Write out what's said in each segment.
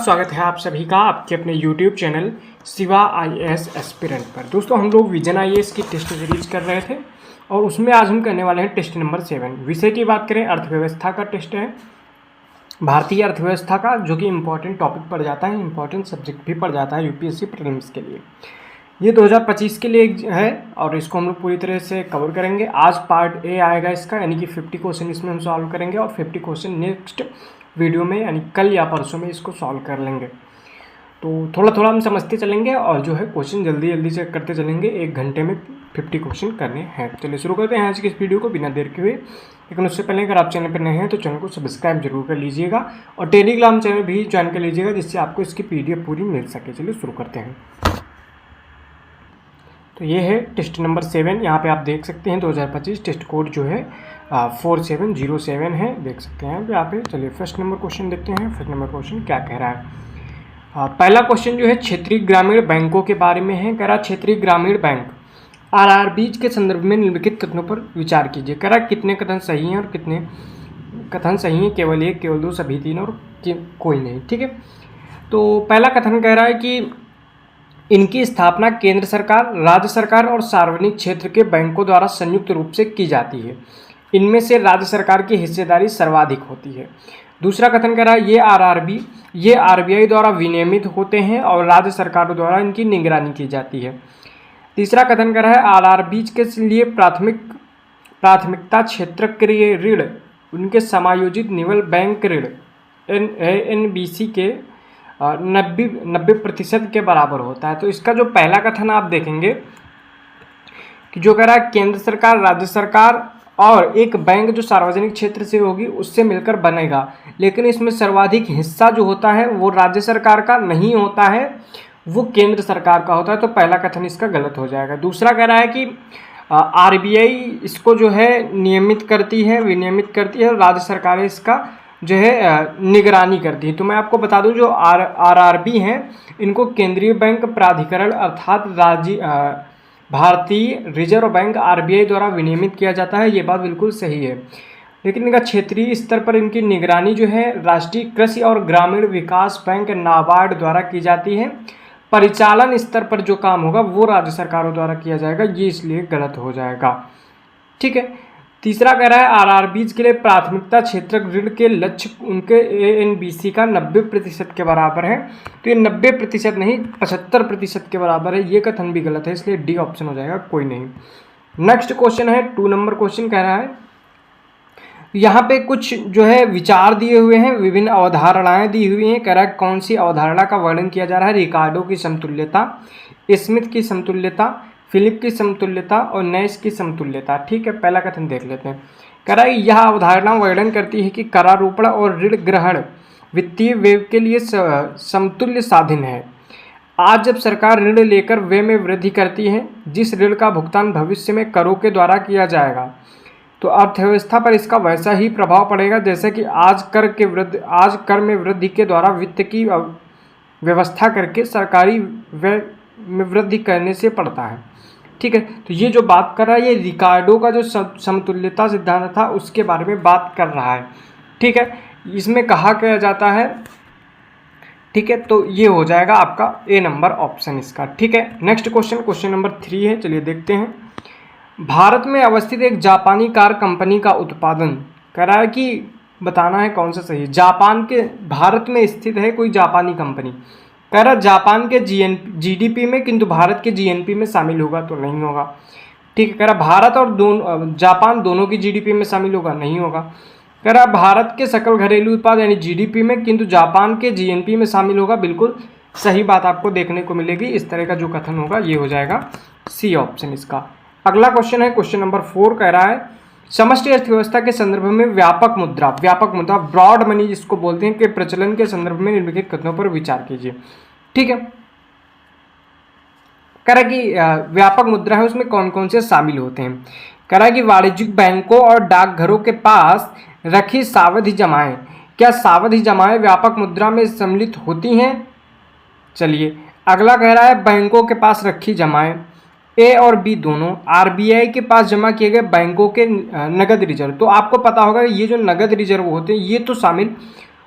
स्वागत है आप सभी का आपके अपने YouTube channel Shiva IAS aspirant पर। दोस्तों हम लोग विजन IAS की टेस्ट सीरीज कर रहे थे और उसमें आज हम करने वाले हैं टेस्ट नंबर 7। विषय की बात करें अर्थव्यवस्था का टेस्ट है, भारतीय अर्थव्यवस्था का, जो कि इम्पोर्टेंट टॉपिक पड़ जाता है, इम्पोर्टेंट सब्जेक्ट भी पड़ जाता है UPSC प्रीलिम्स के लिए। ये 2025 के लिए है और इसको हम लोग पूरी तरह से कवर करेंगे। आज पार्ट ए आएगा इसका, यानी कि 50 क्वेश्चन इसमें हम सॉल्व करेंगे और 50 क्वेश्चन नेक्स्ट वीडियो में यानी कल या परसों में इसको सॉल्व कर लेंगे। तो थोड़ा थोड़ा हम समझते चलेंगे और जो है क्वेश्चन जल्दी जल्दी से करते चलेंगे। 1 घंटे में 50 क्वेश्चन करने हैं। चलिए शुरू करते हैं आज की इस वीडियो को बिना देर के हुए। लेकिन उससे पहले अगर आप चैनल पर नए हैं तो चैनल को सब्सक्राइब जरूर कर लीजिएगा और टेलीग्राम चैनल भी ज्वाइन कर लीजिएगा, जिससे आपको इसकी PDF पूरी मिल सके। चलिए शुरू करते हैं। तो ये है टेस्ट नंबर 7। यहाँ पे आप देख सकते हैं 2025 टेस्ट कोड जो है 4707 है, देख सकते हैं यहाँ पे। चलिए फर्स्ट नंबर क्वेश्चन देखते हैं। फर्स्ट नंबर क्वेश्चन क्या कह रहा है। पहला क्वेश्चन जो है क्षेत्रीय ग्रामीण बैंकों के बारे में है। कह रहा क्षेत्रीय ग्रामीण बैंक RRBs के संदर्भ में निम्नलिखित कथनों पर विचार कीजिए। कह रहा कितने कथन सही हैं और कितने कथन सही हैं, केवल 1, केवल 2, सभी 3 और कोई नहीं। ठीक है, तो पहला कथन कह रहा है कि इनकी स्थापना केंद्र सरकार, राज्य सरकार और सार्वजनिक क्षेत्र के बैंकों द्वारा संयुक्त रूप से की जाती है। इनमें से राज्य सरकार की हिस्सेदारी सर्वाधिक होती है। दूसरा कथन कह रहा है ये RBI द्वारा विनियमित होते हैं और राज्य सरकारों द्वारा इनकी निगरानी की जाती है। तीसरा कथन कह रहा है RRBs के लिए प्राथमिकता क्षेत्रकीय ऋण उनके समायोजित निवल बैंक ऋण NBC के 90% के बराबर होता है। तो इसका जो पहला कथन आप देखेंगे कि जो कह रहा है केंद्र सरकार, राज्य सरकार और एक बैंक जो सार्वजनिक क्षेत्र से होगी उससे मिलकर बनेगा, लेकिन इसमें सर्वाधिक हिस्सा जो होता है वो राज्य सरकार का नहीं होता है, वो केंद्र सरकार का होता है। तो पहला कथन इसका गलत हो जाएगा। दूसरा कह रहा है कि RBI इसको जो है विनियमित करती है और राज्य सरकारें इसका जो है निगरानी करती है। तो मैं आपको बता दूं जो RRB हैं इनको केंद्रीय बैंक प्राधिकरण अर्थात भारतीय रिजर्व बैंक RBI द्वारा विनियमित किया जाता है। ये बात बिल्कुल सही है, लेकिन इनका क्षेत्रीय स्तर पर इनकी निगरानी जो है राष्ट्रीय कृषि और ग्रामीण विकास बैंक NABARD द्वारा की जाती है। परिचालन स्तर पर जो काम होगा वो राज्य सरकारों द्वारा किया जाएगा, ये इसलिए गलत हो जाएगा। ठीक है, तीसरा कह रहा है RRBs के लिए प्राथमिकता क्षेत्र ऋण के लक्ष्य उनके NBC का 90% के बराबर है। तो ये 90% नहीं 75% के बराबर है, ये कथन भी गलत है, इसलिए D ऑप्शन हो जाएगा, कोई नहीं। नेक्स्ट क्वेश्चन है 2 नंबर क्वेश्चन कह रहा है यहाँ पे कुछ जो है विचार दिए हुए हैं, विभिन्न अवधारणाएं दी हुई हैं। कह रहा है कौन सी अवधारणा का वर्णन किया जा रहा है। रिकार्डो की समतुल्यता, स्मिथ की समतुल्यता, फिलिप की समतुल्यता और नैश की समतुल्यता। ठीक है, पहला कथन देख लेते हैं। कह रहा है यह अवधारणा वर्णन करती है कि करारोपण और ऋण ग्रहण वित्तीय व्यय के लिए समतुल्य साधन है। आज जब सरकार ऋण लेकर व्यय में वृद्धि करती है, जिस ऋण का भुगतान भविष्य में करों के द्वारा किया जाएगा, तो अर्थव्यवस्था पर इसका वैसा ही प्रभाव पड़ेगा जैसे कि आज कर में वृद्धि के द्वारा वित्त की व्यवस्था करके सरकारी व्यय में वृद्धि करने से पड़ता है। ठीक है, तो ये जो बात कर रहा है ये रिकार्डो का जो समतुल्यता सिद्धांत था उसके बारे में बात कर रहा है। ठीक है, इसमें कहा क्या जाता है। ठीक है, तो ये हो जाएगा आपका A नंबर ऑप्शन इसका। ठीक है, नेक्स्ट क्वेश्चन नंबर 3 है, चलिए देखते हैं। भारत में अवस्थित एक जापानी कार कंपनी का उत्पादन, कह रहा है कि बताना है कौन सा सही है। भारत में स्थित है कोई जापानी कंपनी, कह रहा जापान के GDP में, किंतु भारत के GNP में शामिल होगा तो नहीं होगा। ठीक है, कह रहा भारत और जापान दोनों की GDP में शामिल होगा, नहीं होगा। कह रहा भारत के सकल घरेलू उत्पाद यानी GDP में, किंतु जापान के GNP में शामिल होगा, बिल्कुल सही बात आपको देखने को मिलेगी। इस तरह का जो कथन होगा ये हो जाएगा C ऑप्शन इसका। अगला क्वेश्चन है क्वेश्चन नंबर 4, कह रहा है समष्टि अर्थव्यवस्था के संदर्भ में व्यापक मुद्रा ब्रॉड मनी जिसको बोलते हैं के प्रचलन के संदर्भ में निम्नलिखित कथनों पर विचार कीजिए। ठीक है, कह रहा है कि व्यापक मुद्रा है उसमें कौन कौन से शामिल होते हैं। कह रहा है कि वाणिज्यिक बैंकों और डाकघरों के पास रखी सावधि जमाएं, क्या सावधि जमाएं व्यापक मुद्रा में सम्मिलित होती हैं। चलिए अगला कह रहा है बैंकों के पास रखी जमाएं, A और B दोनों, RBI के पास जमा किए गए बैंकों के नगद रिजर्व। तो आपको पता होगा ये जो नगद रिजर्व होते हैं ये तो शामिल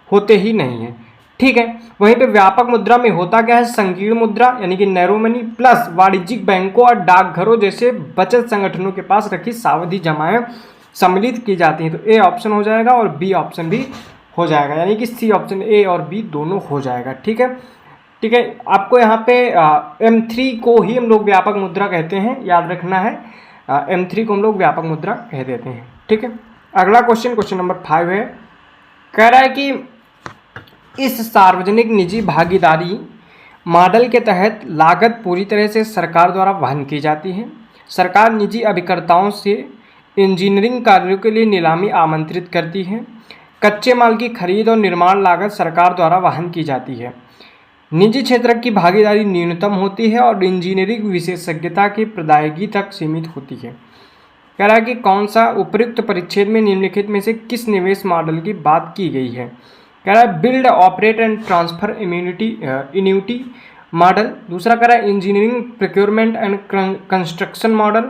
होते ही नहीं हैं। ठीक है। वहीं पे व्यापक मुद्रा में होता क्या है, संकीर्ण मुद्रा यानी कि नैरो मनी प्लस वाणिज्यिक बैंकों और डाकघरों जैसे बचत संगठनों के पास रखी सावधि जमाएं सम्मिलित की जाती हैं। तो ए ऑप्शन हो जाएगा और बी ऑप्शन भी हो जाएगा, यानी कि सी ऑप्शन ए और बी दोनों हो जाएगा। ठीक है, ठीक है। आपको यहाँ पे M3 को ही हम लोग व्यापक मुद्रा कहते हैं, याद रखना है। M3 को हम लोग व्यापक मुद्रा कह देते हैं। ठीक है, अगला क्वेश्चन, क्वेश्चन नंबर 5 है, कह रहा है कि इस सार्वजनिक निजी भागीदारी मॉडल के तहत लागत पूरी तरह से सरकार द्वारा वहन की जाती है। सरकार निजी अभिकर्ताओं से इंजीनियरिंग कार्यों के लिए नीलामी आमंत्रित करती है। कच्चे माल की खरीद और निर्माण लागत सरकार द्वारा वहन की जाती है। निजी क्षेत्र की भागीदारी न्यूनतम होती है और इंजीनियरिंग विशेषज्ञता की प्रदायगी तक सीमित होती है। कह रहा है कि कौन सा उपयुक्त परिच्छेद में निम्नलिखित में से किस निवेश मॉडल की बात की गई है। कह रहा है build operate and transfer annuity model. दूसरा कह रहा है engineering procurement and construction model,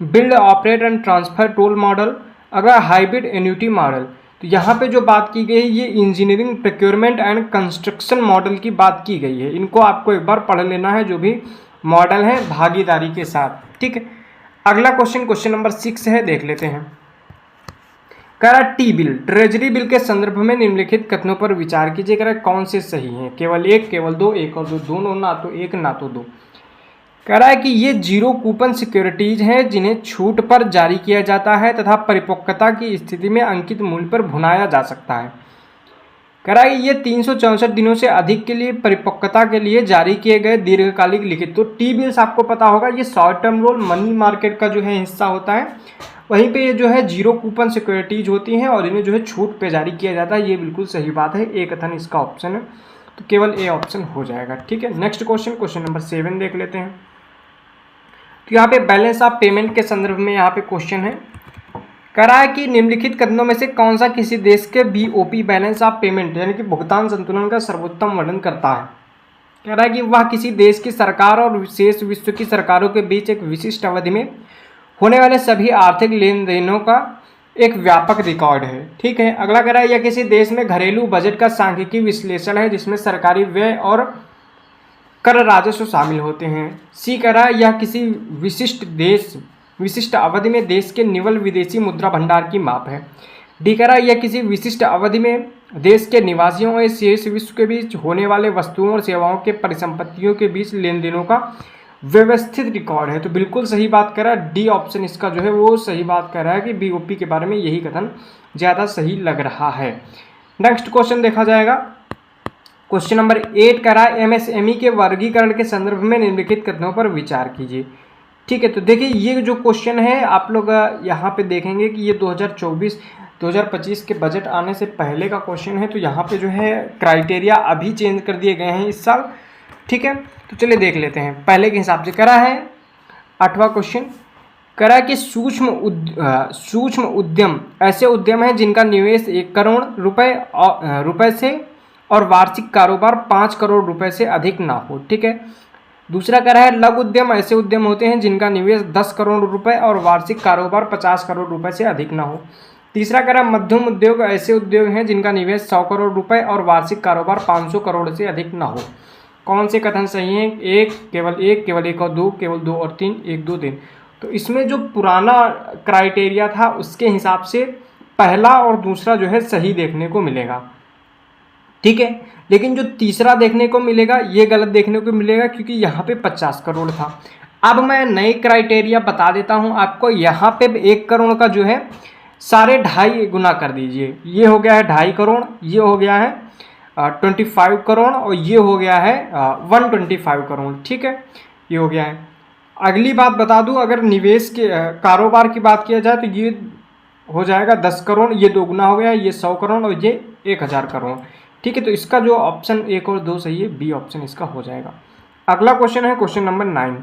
build operate and transfer toll model. अगला हाइब्रिड एन्यूटी मॉडल। तो यहाँ पे जो बात की गई है ये engineering procurement and construction model की बात की गई है। इनको आपको एक बार पढ़ लेना है, जो भी मॉडल है भागीदारी के साथ। ठीक है, अगला क्वेश्चन, क्वेश्चन नंबर 6 है, देख लेते हैं। कह रहा टी बिल, ट्रेजरी बिल के संदर्भ में निम्नलिखित कथनों पर विचार कीजिए। कह रहा है कौन से सही हैं, केवल एक, केवल दो, एक और दो, दोनों, ना तो एक ना तो दो। कह रहा है कि ये जीरो कूपन सिक्योरिटीज हैं जिन्हें छूट पर जारी किया जाता है तथा परिपक्वता की स्थिति में अंकित मूल्य पर भुनाया जा सकता है। कह रहा है ये 364 दिनों से अधिक के लिए परिपक्वता के लिए जारी किए गए दीर्घकालिक लिखित। तो टी बिल्स आपको पता होगा ये short term loan money market का जो है हिस्सा होता है। वहीं पे ये जो है जीरो कूपन सिक्योरिटीज होती हैं और इन्हें जो है छूट पे जारी किया जाता है। ये बिल्कुल सही बात है, एक कथन इसका ऑप्शन है, तो केवल ए ऑप्शन हो जाएगा। ठीक है, नेक्स्ट क्वेश्चन, क्वेश्चन नंबर 7 देख लेते हैं। तो यहाँ पे बैलेंस ऑफ पेमेंट के संदर्भ में यहाँ पे क्वेश्चन है। कह रहा है कि निम्नलिखित कथनों में से कौन सा किसी देश के BOP बैलेंस ऑफ पेमेंट यानी कि भुगतान संतुलन का सर्वोत्तम वर्णन करता है। कह रहा है कि वह किसी देश की सरकार और विशेष विश्व की सरकारों के बीच एक विशिष्ट अवधि में होने वाले सभी आर्थिक लेन देनों का एक व्यापक रिकॉर्ड है। ठीक है, अगला कह रहा है यह किसी देश में घरेलू बजट का सांख्यिकीय विश्लेषण है जिसमें सरकारी व्यय और कर राजस्व शामिल होते हैं। सी कह रहा है यह किसी विशिष्ट अवधि में देश के निवल विदेशी मुद्रा भंडार की माप है। डी कह रहा है यह किसी विशिष्ट अवधि में देश के निवासियों और शेष विश्व के बीच होने वाले वस्तुओं और सेवाओं के परिसंपत्तियों के बीच लेन देनों का व्यवस्थित रिकॉर्ड है। तो बिल्कुल सही बात कह रहा है, डी ऑप्शन इसका जो है वो सही बात कह रहा है कि BOP के बारे में यही कथन ज़्यादा सही लग रहा है। नेक्स्ट क्वेश्चन देखा जाएगा, क्वेश्चन नंबर 8 कह रहा है MSME के वर्गीकरण के संदर्भ में निम्नलिखित कथनों पर विचार कीजिए। ठीक है, तो देखिए ये जो क्वेश्चन है आप लोग यहाँ पे देखेंगे कि ये 2024-2025 के बजट आने से पहले का क्वेश्चन है। तो यहाँ पे जो है क्राइटेरिया अभी चेंज कर दिए गए हैं इस साल। ठीक है, तो चलिए देख लेते हैं पहले के हिसाब से। करा है 8वां क्वेश्चन, करा कि सूक्ष्म उद्यम ऐसे उद्यम हैं जिनका निवेश 1 करोड़ रुपए से और वार्षिक कारोबार 5 करोड़ रुपए से अधिक ना हो। ठीक है, दूसरा कह रहा है लघु उद्यम ऐसे उद्यम होते हैं जिनका निवेश 10 करोड़ रुपए और वार्षिक कारोबार 50 करोड़ रुपए से अधिक ना हो। तीसरा कह रहा है मध्यम उद्योग ऐसे उद्योग हैं जिनका निवेश 100 करोड़ रुपए और वार्षिक कारोबार 500 करोड़ से अधिक ना हो। कौन से कथन सही हैं? केवल एक और दो, केवल 2 और 3, 1, 2, 3। तो इसमें जो पुराना क्राइटेरिया था उसके हिसाब से पहला और दूसरा जो है सही देखने को मिलेगा। ठीक है, लेकिन जो तीसरा देखने को मिलेगा ये गलत देखने को मिलेगा क्योंकि यहाँ पे 50 करोड़ था। अब मैं नई क्राइटेरिया बता देता हूँ आपको। यहाँ पे 1 करोड़ का जो है सारे 2.5 गुना कर दीजिए। ये हो गया है 2.5 करोड़, ये हो गया है 25 करोड़ और ये हो गया है 125 करोड़। ठीक है, ये हो गया है। अगली बात बता दूं, अगर निवेश के कारोबार की बात किया जाए तो ये हो जाएगा 10 करोड़, ये 2 गुना हो गया, ये 100 करोड़ और ये 1000 करोड़। ठीक है, तो इसका जो ऑप्शन 1 और 2 सही है, बी ऑप्शन इसका हो जाएगा। अगला क्वेश्चन है क्वेश्चन नंबर 9।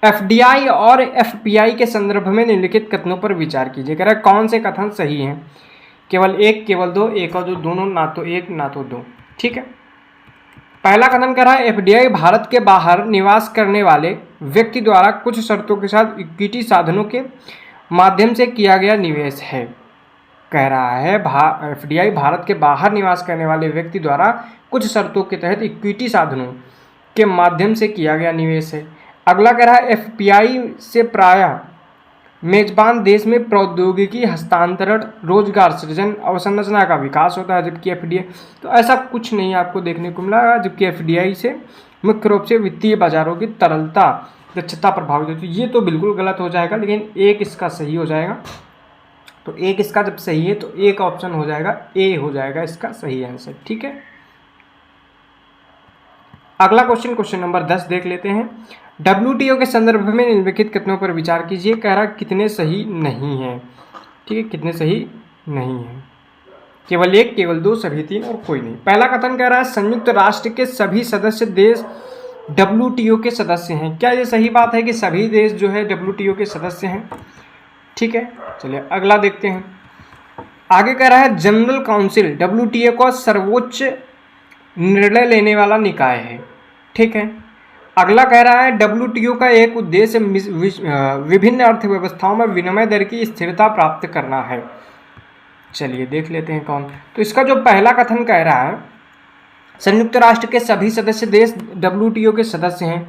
FDI और FPI के संदर्भ में निम्नलिखित कथनों पर विचार कीजिए। कह रहा है कौन से कथन सही हैं? केवल 1, केवल 2, 1 और 2, दोनों, ना तो 1 ना तो 2। ठीक है, पहला कथन कह रहा है FDI भारत के बाहर निवास करने वाले व्यक्ति द्वारा कुछ शर्तों के साथ इक्विटी साधनों के माध्यम से किया गया निवेश है। कह रहा है एफडीआई भारत के बाहर निवास करने वाले व्यक्ति द्वारा कुछ शर्तों के तहत इक्विटी साधनों के माध्यम से किया गया निवेश है। अगला कह रहा है एफपीआई से प्रायः मेजबान देश में प्रौद्योगिकी हस्तांतरण, रोजगार सृजन, अवसंरचना का विकास होता है, जबकि एफडीआई तो ऐसा कुछ नहीं आपको देखने को मिला, जबकि एफडीआई से मुख्य रूप से वित्तीय बाजारों की तरलता, दक्षता प्रभावित होती है। ये तो बिल्कुल गलत हो जाएगा, लेकिन एक इसका सही हो जाएगा। तो एक इसका जब सही है तो एक ऑप्शन हो जाएगा, ए हो जाएगा इसका सही आंसर। ठीक है, अगला क्वेश्चन नंबर 10 देख लेते हैं। डब्ल्यूटीओ के संदर्भ में निम्नलिखित कथनों पर विचार कीजिए। कह रहा कितने सही नहीं है। ठीक है, कितने सही नहीं है, केवल एक, केवल दो, सभी तीन और कोई नहीं। पहला कथन कह रहा है संयुक्त राष्ट्र के सभी सदस्य देश डब्ल्यूटीओ के सदस्य हैं। क्या ये सही बात है कि सभी देश जो है डब्ल्यूटीओ के सदस्य हैं? ठीक है, चलिए अगला देखते हैं। आगे कह रहा है जनरल काउंसिल डब्ल्यूटीओ का सर्वोच्च निर्णय लेने वाला निकाय है। ठीक है, अगला कह रहा है डब्ल्यूटीओ का एक उद्देश्य विभिन्न अर्थव्यवस्थाओं में विनिमय दर की स्थिरता प्राप्त करना है। चलिए देख लेते हैं कौन। तो इसका जो पहला कथन कह रहा है संयुक्त राष्ट्र के सभी सदस्य देश डब्ल्यूटीओ के सदस्य हैं,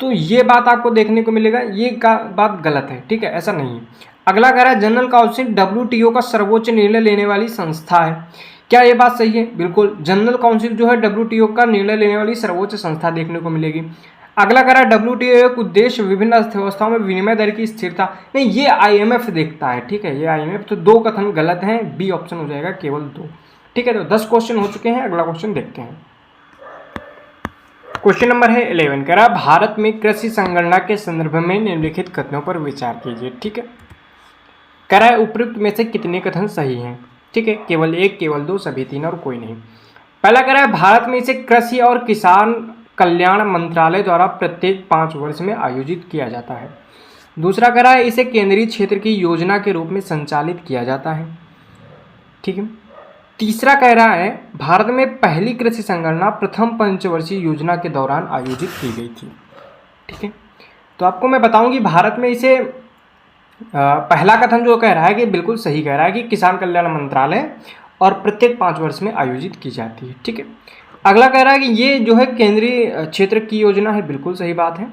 तो ये बात आपको देखने को मिलेगा, ये बात गलत है। ठीक है, ऐसा नहीं है। अगला कह रहा है जनरल काउंसिल डब्ल्यूटीओ का सर्वोच्च निर्णय लेने वाली संस्था है। क्या ये बात सही है? बिल्कुल, जनरल काउंसिल जो है डब्ल्यूटीओ का निर्णय लेने वाली सर्वोच्च संस्था देखने को मिलेगी। अगला कह रहा है डब्ल्यूटीओ एक उद्देश्य विभिन्न अर्थव्यवस्थाओं में विनिमय दर की स्थिरता, नहीं, ये आईएमएफ देखता है। ठीक है, ये आईएमएफ, तो दो कथन गलत हैं, बी ऑप्शन हो जाएगा केवल दो। ठीक है, तो 10 क्वेश्चन हो चुके हैं। अगला क्वेश्चन देखते हैं। क्वेश्चन नंबर है 11, कह रहा है भारत में कृषि संगणना के संदर्भ में निम्नलिखित कथनों पर विचार कीजिए। ठीक है, कह रहा है उपयुक्त में से कितने कथन सही हैं? ठीक है, केवल एक, केवल दो, सभी तीन और कोई नहीं। पहला कह रहा है भारत में इसे कृषि और किसान कल्याण मंत्रालय द्वारा प्रत्येक 5 वर्ष में आयोजित किया जाता है। दूसरा कह रहा है इसे केंद्रीय क्षेत्र की योजना के रूप में संचालित किया जाता है। ठीक है, तीसरा कह रहा है भारत में पहली कृषि संगणना प्रथम पंचवर्षीय योजना के दौरान आयोजित की गई थी। ठीक है, तो आपको मैं बताऊं कि भारत में इसे पहला कथन जो कह रहा है कि बिल्कुल सही कह रहा है कि किसान कल्याण मंत्रालय और प्रत्येक 5 वर्ष में आयोजित की जाती है। ठीक है, अगला कह रहा है कि ये जो है केंद्रीय क्षेत्र की योजना है, बिल्कुल सही बात है।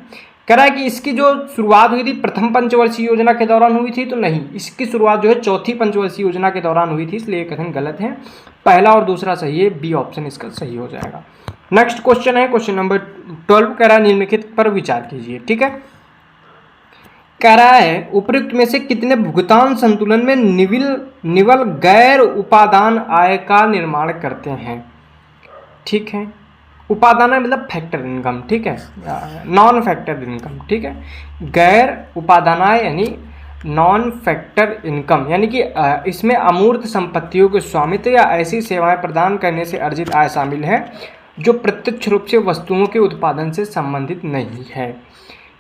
कह रहा है कि इसकी जो शुरुआत हुई थी प्रथम पंचवर्षीय योजना के दौरान हुई थी, तो नहीं, इसकी शुरुआत जो है चौथी पंचवर्षीय योजना के दौरान हुई थी, इसलिए कथन गलत है। पहला और दूसरा सही है, बी ऑप्शन इसका सही हो जाएगा। नेक्स्ट क्वेश्चन है क्वेश्चन नंबर 12, कह रहा है निम्नलिखित पर विचार कीजिए। ठीक है, कह रहा है उपयुक्त में से कितने भुगतान संतुलन में निवल गैर उपादान आय का निर्माण करते हैं? ठीक है, उपादान मतलब फैक्टर इनकम। ठीक है, नॉन फैक्टर इनकम। ठीक है, गैर उपादान आय यानी नॉन फैक्टर इनकम, यानी कि इसमें अमूर्त संपत्तियों के स्वामित्व या ऐसी सेवाएं प्रदान करने से अर्जित आय शामिल है जो प्रत्यक्ष रूप से वस्तुओं के उत्पादन से संबंधित नहीं है।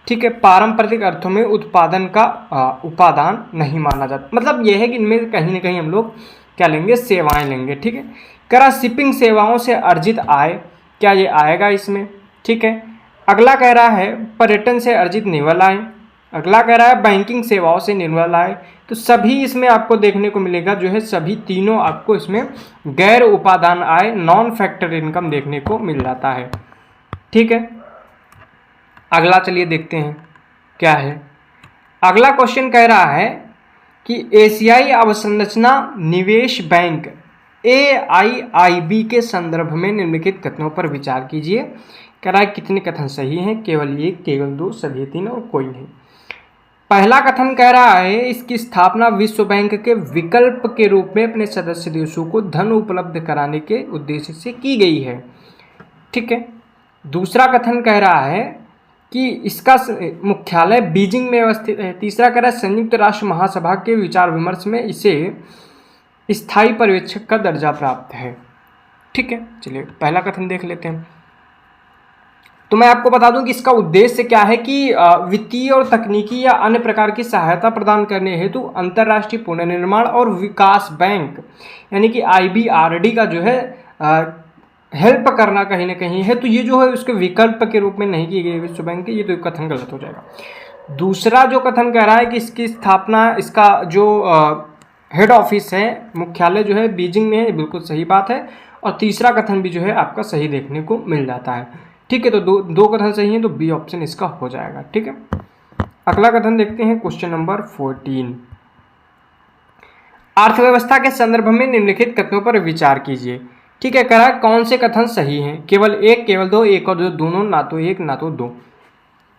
ठीक है, पारंपरिक अर्थों में उत्पादन का उपादान नहीं माना जाता, मतलब यह है कि इनमें कहीं ना कहीं हम लोग क्या लेंगे, सेवाएं लेंगे। ठीक है, कह रहा शिपिंग सेवाओं से अर्जित आय, क्या ये आएगा इसमें? ठीक है, अगला कह रहा है पर्यटन से अर्जित निवल आय, अगला कह रहा है बैंकिंग सेवाओं से निवल आय। तो सभी इसमें आपको देखने को मिलेगा जो है, सभी तीनों आपको इसमें गैर उपादान आय, नॉन फैक्टर इनकम देखने को मिल जाता है। ठीक है, अगला चलिए देखते हैं क्या है। अगला क्वेश्चन कह रहा है कि एशियाई अवसंरचना निवेश बैंक AIIB के संदर्भ में निम्नलिखित कथनों पर विचार कीजिए। कह रहा है कितने कथन सही हैं? केवल एक, केवल दो, सभी तीन और कोई नहीं। पहला कथन कह रहा है इसकी स्थापना विश्व बैंक के विकल्प के रूप में अपने सदस्य देशों को धन उपलब्ध कराने के उद्देश्य से की गई है। ठीक है, दूसरा कथन कह रहा है कि इसका मुख्यालय बीजिंग में अवस्थित है। तीसरा कह रहा है संयुक्त राष्ट्र महासभा के विचार विमर्श में इसे स्थायी पर्यवेक्षक का दर्जा प्राप्त है। ठीक है, चलिए पहला कथन देख लेते हैं। तो मैं आपको बता दूं कि इसका उद्देश्य क्या है कि वित्तीय और तकनीकी या अन्य प्रकार की सहायता प्रदान करने हेतु अंतर्राष्ट्रीय पुनर्निर्माण और विकास बैंक यानी कि IBRD का जो है हेल्प करना कहीं ना कहीं है। तो ये जो है उसके विकल्प के रूप में नहीं की गई विश्व बैंक की, ये तो कथन गलत हो जाएगा। दूसरा जो कथन कह रहा है कि इसकी स्थापना, इसका जो हेड ऑफिस है, मुख्यालय जो है बीजिंग में है, बिल्कुल सही बात है। और तीसरा कथन भी जो है आपका सही देखने को मिल जाता है। ठीक है, तो दो कथन सही है, तो बी ऑप्शन इसका हो जाएगा। ठीक है, अगला कथन देखते हैं, क्वेश्चन नंबर 14। अर्थव्यवस्था के संदर्भ में निम्नलिखित कथनों पर विचार कीजिए। ठीक है, कह रहा है कौन से कथन सही हैं? केवल एक, केवल दो, एक और दो, दोनों, ना तो एक ना तो दो।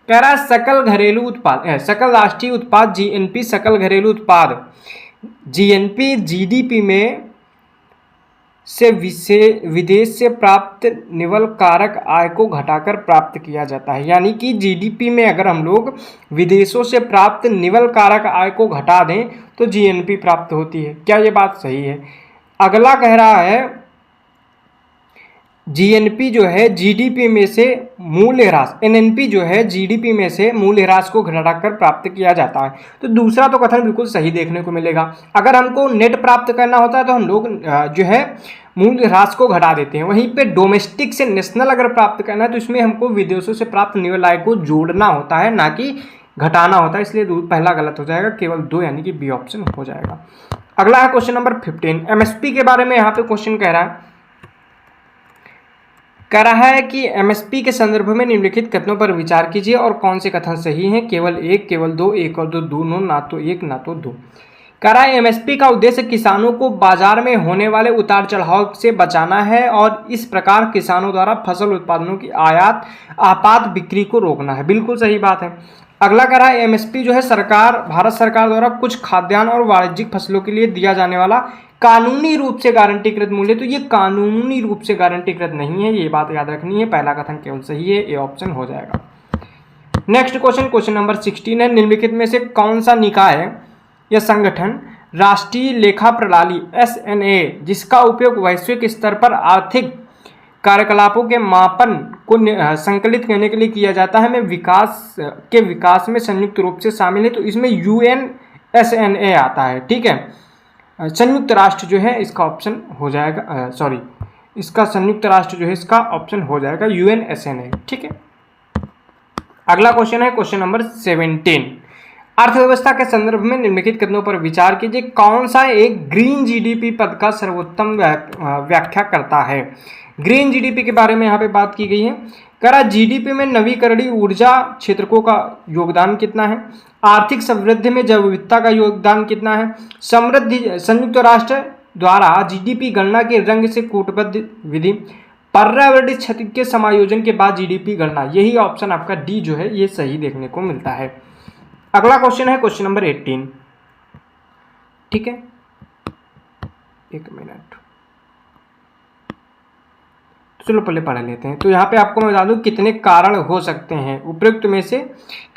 कह रहा है सकल घरेलू उत्पाद, सकल राष्ट्रीय उत्पाद जीएनपी, सकल घरेलू उत्पाद जीएनपी जीडीपी में से विदेश से प्राप्त निवल कारक आय को घटाकर प्राप्त किया जाता है। यानी कि जीडीपी में अगर हम लोग विदेशों से प्राप्त निवल कारक आय को घटा दें तो जीएनपी प्राप्त होती है। क्या ये बात सही है? अगला कह रहा है जीएनपी जो है जीडीपी में से मूल्य ह्रास, एनएनपी जो है जीडीपी में से मूल्य ह्रास को घटाकर प्राप्त किया जाता है। तो दूसरा तो कथन बिल्कुल सही देखने को मिलेगा। अगर हमको नेट प्राप्त करना होता है तो हम लोग जो है मूल्य ह्रास को घटा देते हैं। वहीं पे डोमेस्टिक से नेशनल अगर प्राप्त करना है तो इसमें हमको विदेशों से प्राप्त निवल आय को जोड़ना होता है, ना कि घटाना होता है। इसलिए पहला गलत हो जाएगा, केवल दो, यानी कि बी ऑप्शन हो जाएगा। अगला है क्वेश्चन नंबर 15। एमएसपी के बारे में यहाँ पे क्वेश्चन कह रहा है कि एमएसपी के संदर्भ में निम्नलिखित कथनों पर विचार कीजिए और कौन से कथन सही हैं? केवल एक, केवल दो, एक और दो, दोनों, ना तो एक ना तो दो। कह रहा है एमएसपी का उद्देश्य किसानों को बाजार में होने वाले उतार चढ़ाव से बचाना है और इस प्रकार किसानों द्वारा फसल उत्पादनों की आपात बिक्री को रोकना है। बिल्कुल सही बात है। अगला कह रहा है एमएसपी जो है भारत सरकार द्वारा कुछ खाद्यान्न और वाणिज्यिक फसलों के लिए दिया जाने वाला कानूनी रूप से गारंटीकृत मूल्य। तो ये कानूनी रूप से गारंटीकृत नहीं है, ये बात याद रखनी है। पहला कथन केवल सही है, ए ऑप्शन हो जाएगा। नेक्स्ट क्वेश्चन नंबर 16 है। निम्नलिखित में से कौन सा निकाय या संगठन राष्ट्रीय लेखा प्रणाली एसएनए जिसका उपयोग वैश्विक स्तर पर आर्थिक कार्यकलापों के मापन को संकलित करने के लिए किया जाता है, में विकास में संयुक्त रूप से शामिल है? तो इसमें यूएनएसएनए आता है। ठीक है, संयुक्त राष्ट्र जो है इसका ऑप्शन हो जाएगा, इसका संयुक्त राष्ट्र जो है इसका ऑप्शन हो जाएगा यूएनएसएनए। ठीक है, अगला क्वेश्चन है क्वेश्चन नंबर 17। अर्थव्यवस्था के संदर्भ में निम्नलिखित कथनों पर विचार कीजिए। कौन सा एक ग्रीन जीडीपी पद का सर्वोत्तम व्याख्या करता है? ग्रीन जीडीपी के बारे में यहाँ पे बात की गई है। कह रहा जीडीपी में नवीकरणीय ऊर्जा क्षेत्रकों का योगदान कितना है? आर्थिक समृद्धि में जैव विविधता का योगदान कितना है? संयुक्त राष्ट्र द्वारा जीडीपी गणना के रंग से कूटबद्ध विधि, पर्यावरणीय क्षति के समायोजन के बाद जीडीपी गणना। यही ऑप्शन आपका डी जो है ये सही देखने को मिलता है। अगला क्वेश्चन है क्वेश्चन नंबर 18। ठीक है, एक मिनट, चलो पहले पढ़ लेते हैं। तो यहाँ पे आपको मैं बता दूं कितने कारण हो सकते हैं उपयुक्त में से।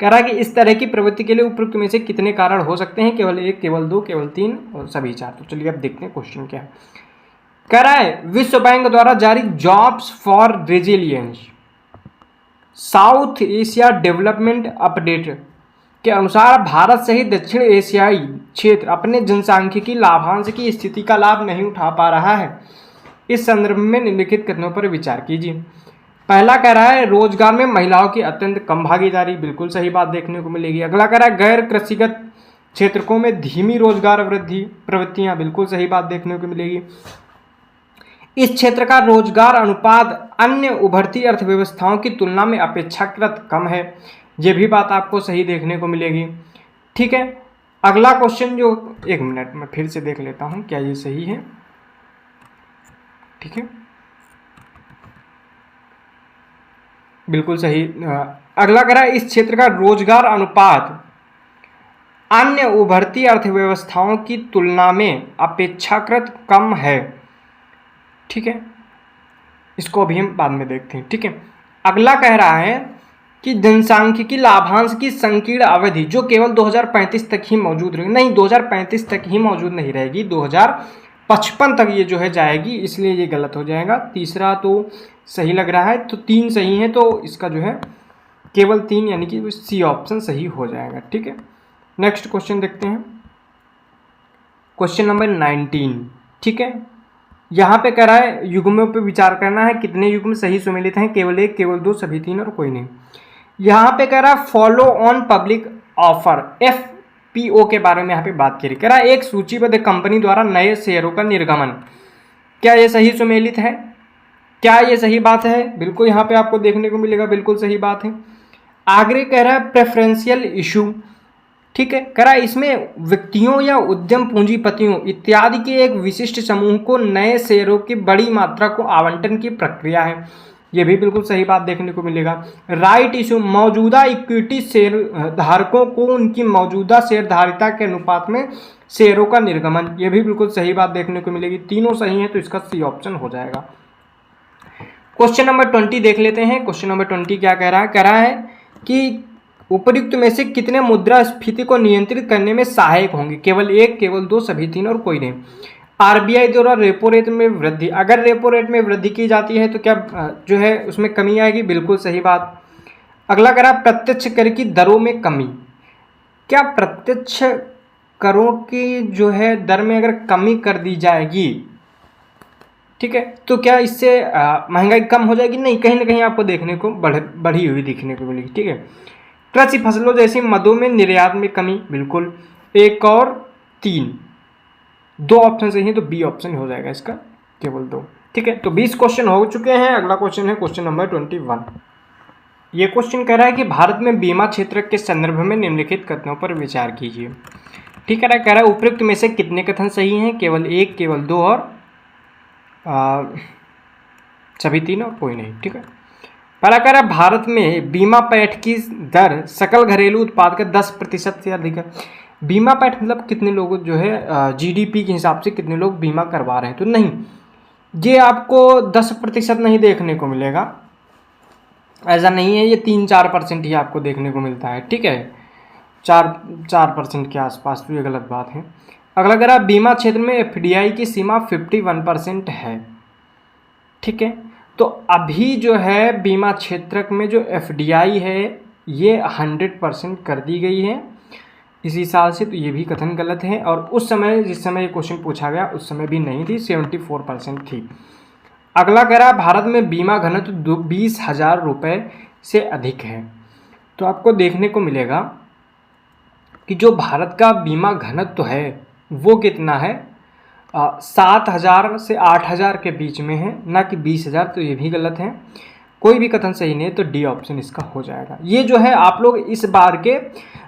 कह रहा है कि इस तरह की प्रवृत्ति के लिए उपयुक्त में से कितने कारण हो सकते हैं? केवल एक, केवल दो, केवल तीन और सभी चार। तो चलिए अब देखते हैं क्वेश्चन क्या है। कह रहा है विश्व बैंक द्वारा जारी jobs for resilience south Asia development update के अनुसार भारत सहित दक्षिण एशियाई क्षेत्र अपने जनसांख्यिकी लाभांश की स्थिति का लाभ नहीं उठा पा रहा है। इस संदर्भ में निम्नलिखित कथनों पर विचार कीजिए। पहला कह रहा है रोजगार में महिलाओं की अत्यंत कम भागीदारी। बिल्कुल सही बात देखने को मिलेगी। अगला कह रहा है गैर कृषिगत क्षेत्रों में धीमी रोजगार वृद्धि प्रवृत्तियां। बिल्कुल सही बात देखने को मिलेगी। इस क्षेत्र का रोजगार अनुपात अन्य उभरती अर्थव्यवस्थाओं की तुलना में अपेक्षाकृत कम है। यह भी बात आपको सही देखने को मिलेगी। ठीक है, अगला क्वेश्चन जो, एक मिनट में फिर से देख लेता हूं क्या ये सही है। ठीक है, बिल्कुल सही। अगला कह रहा है इस क्षेत्र का रोजगार अनुपात अन्य उभरती अर्थव्यवस्थाओं की तुलना में अपेक्षाकृत कम है। ठीक है, इसको अभी हम बाद में देखते हैं। ठीक है, अगला कह रहा है कि जनसांख्यिकी लाभांश की संकीर्ण अवधि जो केवल 2035 तक ही मौजूद रहेगी। नहीं, 2035 तक ही मौजूद नहीं रहेगी, 2055 तक ये जो है जाएगी, इसलिए ये गलत हो जाएगा। तीसरा तो सही लग रहा है, तो 3 सही है, तो इसका जो है केवल 3 यानी कि सी ऑप्शन सही हो जाएगा। ठीक है, नेक्स्ट क्वेश्चन देखते हैं, क्वेश्चन नंबर 19। ठीक है, यहाँ पे कह रहा है युग्मों पे विचार करना है। कितने युग्म सही सुमेलित हैं? केवल एक, केवल दो, सभी तीन और कोई नहीं। यहाँ पे कह रहा है follow on public offer IPO के बारे में यहाँ पे बात करी। कह रहा है एक सूचीबद्ध कंपनी द्वारा नए शेयरों का निर्गमन। क्या ये सही सुमेलित है? क्या ये सही बात है? बिल्कुल यहाँ पे आपको देखने को मिलेगा, बिल्कुल सही बात है। आगे कह रहा है प्रेफरेंशियल इशू, ठीक है। कह रहा है इसमें व्यक्तियों या उद्यम पूंजीपतियों इत्यादि के एक विशिष्ट समूह को नए शेयरों की बड़ी मात्रा को आवंटन की प्रक्रिया है। ये भी बिल्कुल सही बात देखने को मिलेगा। राइट इशू, मौजूदा इक्विटी शेयर धारकों को उनकी मौजूदा शेयरधारिता के अनुपात में शेयरों का निर्गमन, ये भी बिल्कुल सही बात देखने को मिलेगी। तीनों सही है तो इसका सी ऑप्शन हो जाएगा। क्वेश्चन नंबर 20 देख लेते हैं। क्वेश्चन नंबर 20 क्या कह रहा है? कह रहा है कि उपर्युक्त में से कितने मुद्रास्फीति को नियंत्रित करने में सहायक होंगे? केवल एक, केवल दो, सभी तीन और कोई नहीं। आरबीआई द्वारा रेपो रेट में वृद्धि, अगर रेपो रेट में वृद्धि की जाती है तो क्या जो है उसमें कमी आएगी? बिल्कुल सही बात। अगला करा प्रत्यक्ष कर की दरों में कमी। क्या प्रत्यक्ष करों की जो है दर में अगर कमी कर दी जाएगी, ठीक है, तो क्या इससे महंगाई कम हो जाएगी? नहीं, कहीं ना कहीं आपको देखने को बढ़ी हुई दिखने को मिलेगी, ठीक है। कृषि फसलों जैसी मदों में निर्यात में कमी, बिल्कुल। एक और तीन, दो ऑप्शन सही है तो बी ऑप्शन हो जाएगा इसका, केवल दो, ठीक है। तो 20 क्वेश्चन हो चुके हैं। अगला क्वेश्चन है क्वेश्चन नंबर 21। ये क्वेश्चन कह रहा है कि भारत में बीमा क्षेत्र के संदर्भ में निम्नलिखित कथनों पर विचार कीजिए, ठीक है। कह रहा है उपयुक्त में से कितने कथन सही हैं? केवल एक, केवल दो और सभी तीन और कोई नहीं, ठीक है। पहला कह रहा है भारत में बीमा पैठ की दर सकल घरेलू उत्पाद का 10% से अधिक है। बीमा पैठ मतलब कितने लोग जो है जीडीपी के हिसाब से कितने लोग बीमा करवा रहे हैं, तो नहीं, ये आपको 10% नहीं देखने को मिलेगा, ऐसा नहीं है। ये 3-4% ही आपको देखने को मिलता है, ठीक है, 4% के आसपास, तो ये गलत बात है। अगला कह रहा है बीमा क्षेत्र में एफडीआई की सीमा 51% है, ठीक है। तो अभी जो है बीमा क्षेत्र में जो एफडीआई है ये 100% कर दी गई है इसी साल से, तो ये भी कथन गलत है। और उस समय जिस समय ये क्वेश्चन पूछा गया उस समय भी नहीं थी, 74% थी। अगला कह रहा है भारत में बीमा घनत्व 20,000 रुपये से अधिक है। तो आपको देखने को मिलेगा कि जो भारत का बीमा घनत्व है वो कितना है, 7,000 से 8,000 के बीच में है, ना कि 20,000, तो ये भी गलत है। कोई भी कथन सही नहीं है तो डी ऑप्शन इसका हो जाएगा। ये जो है आप लोग इस बार के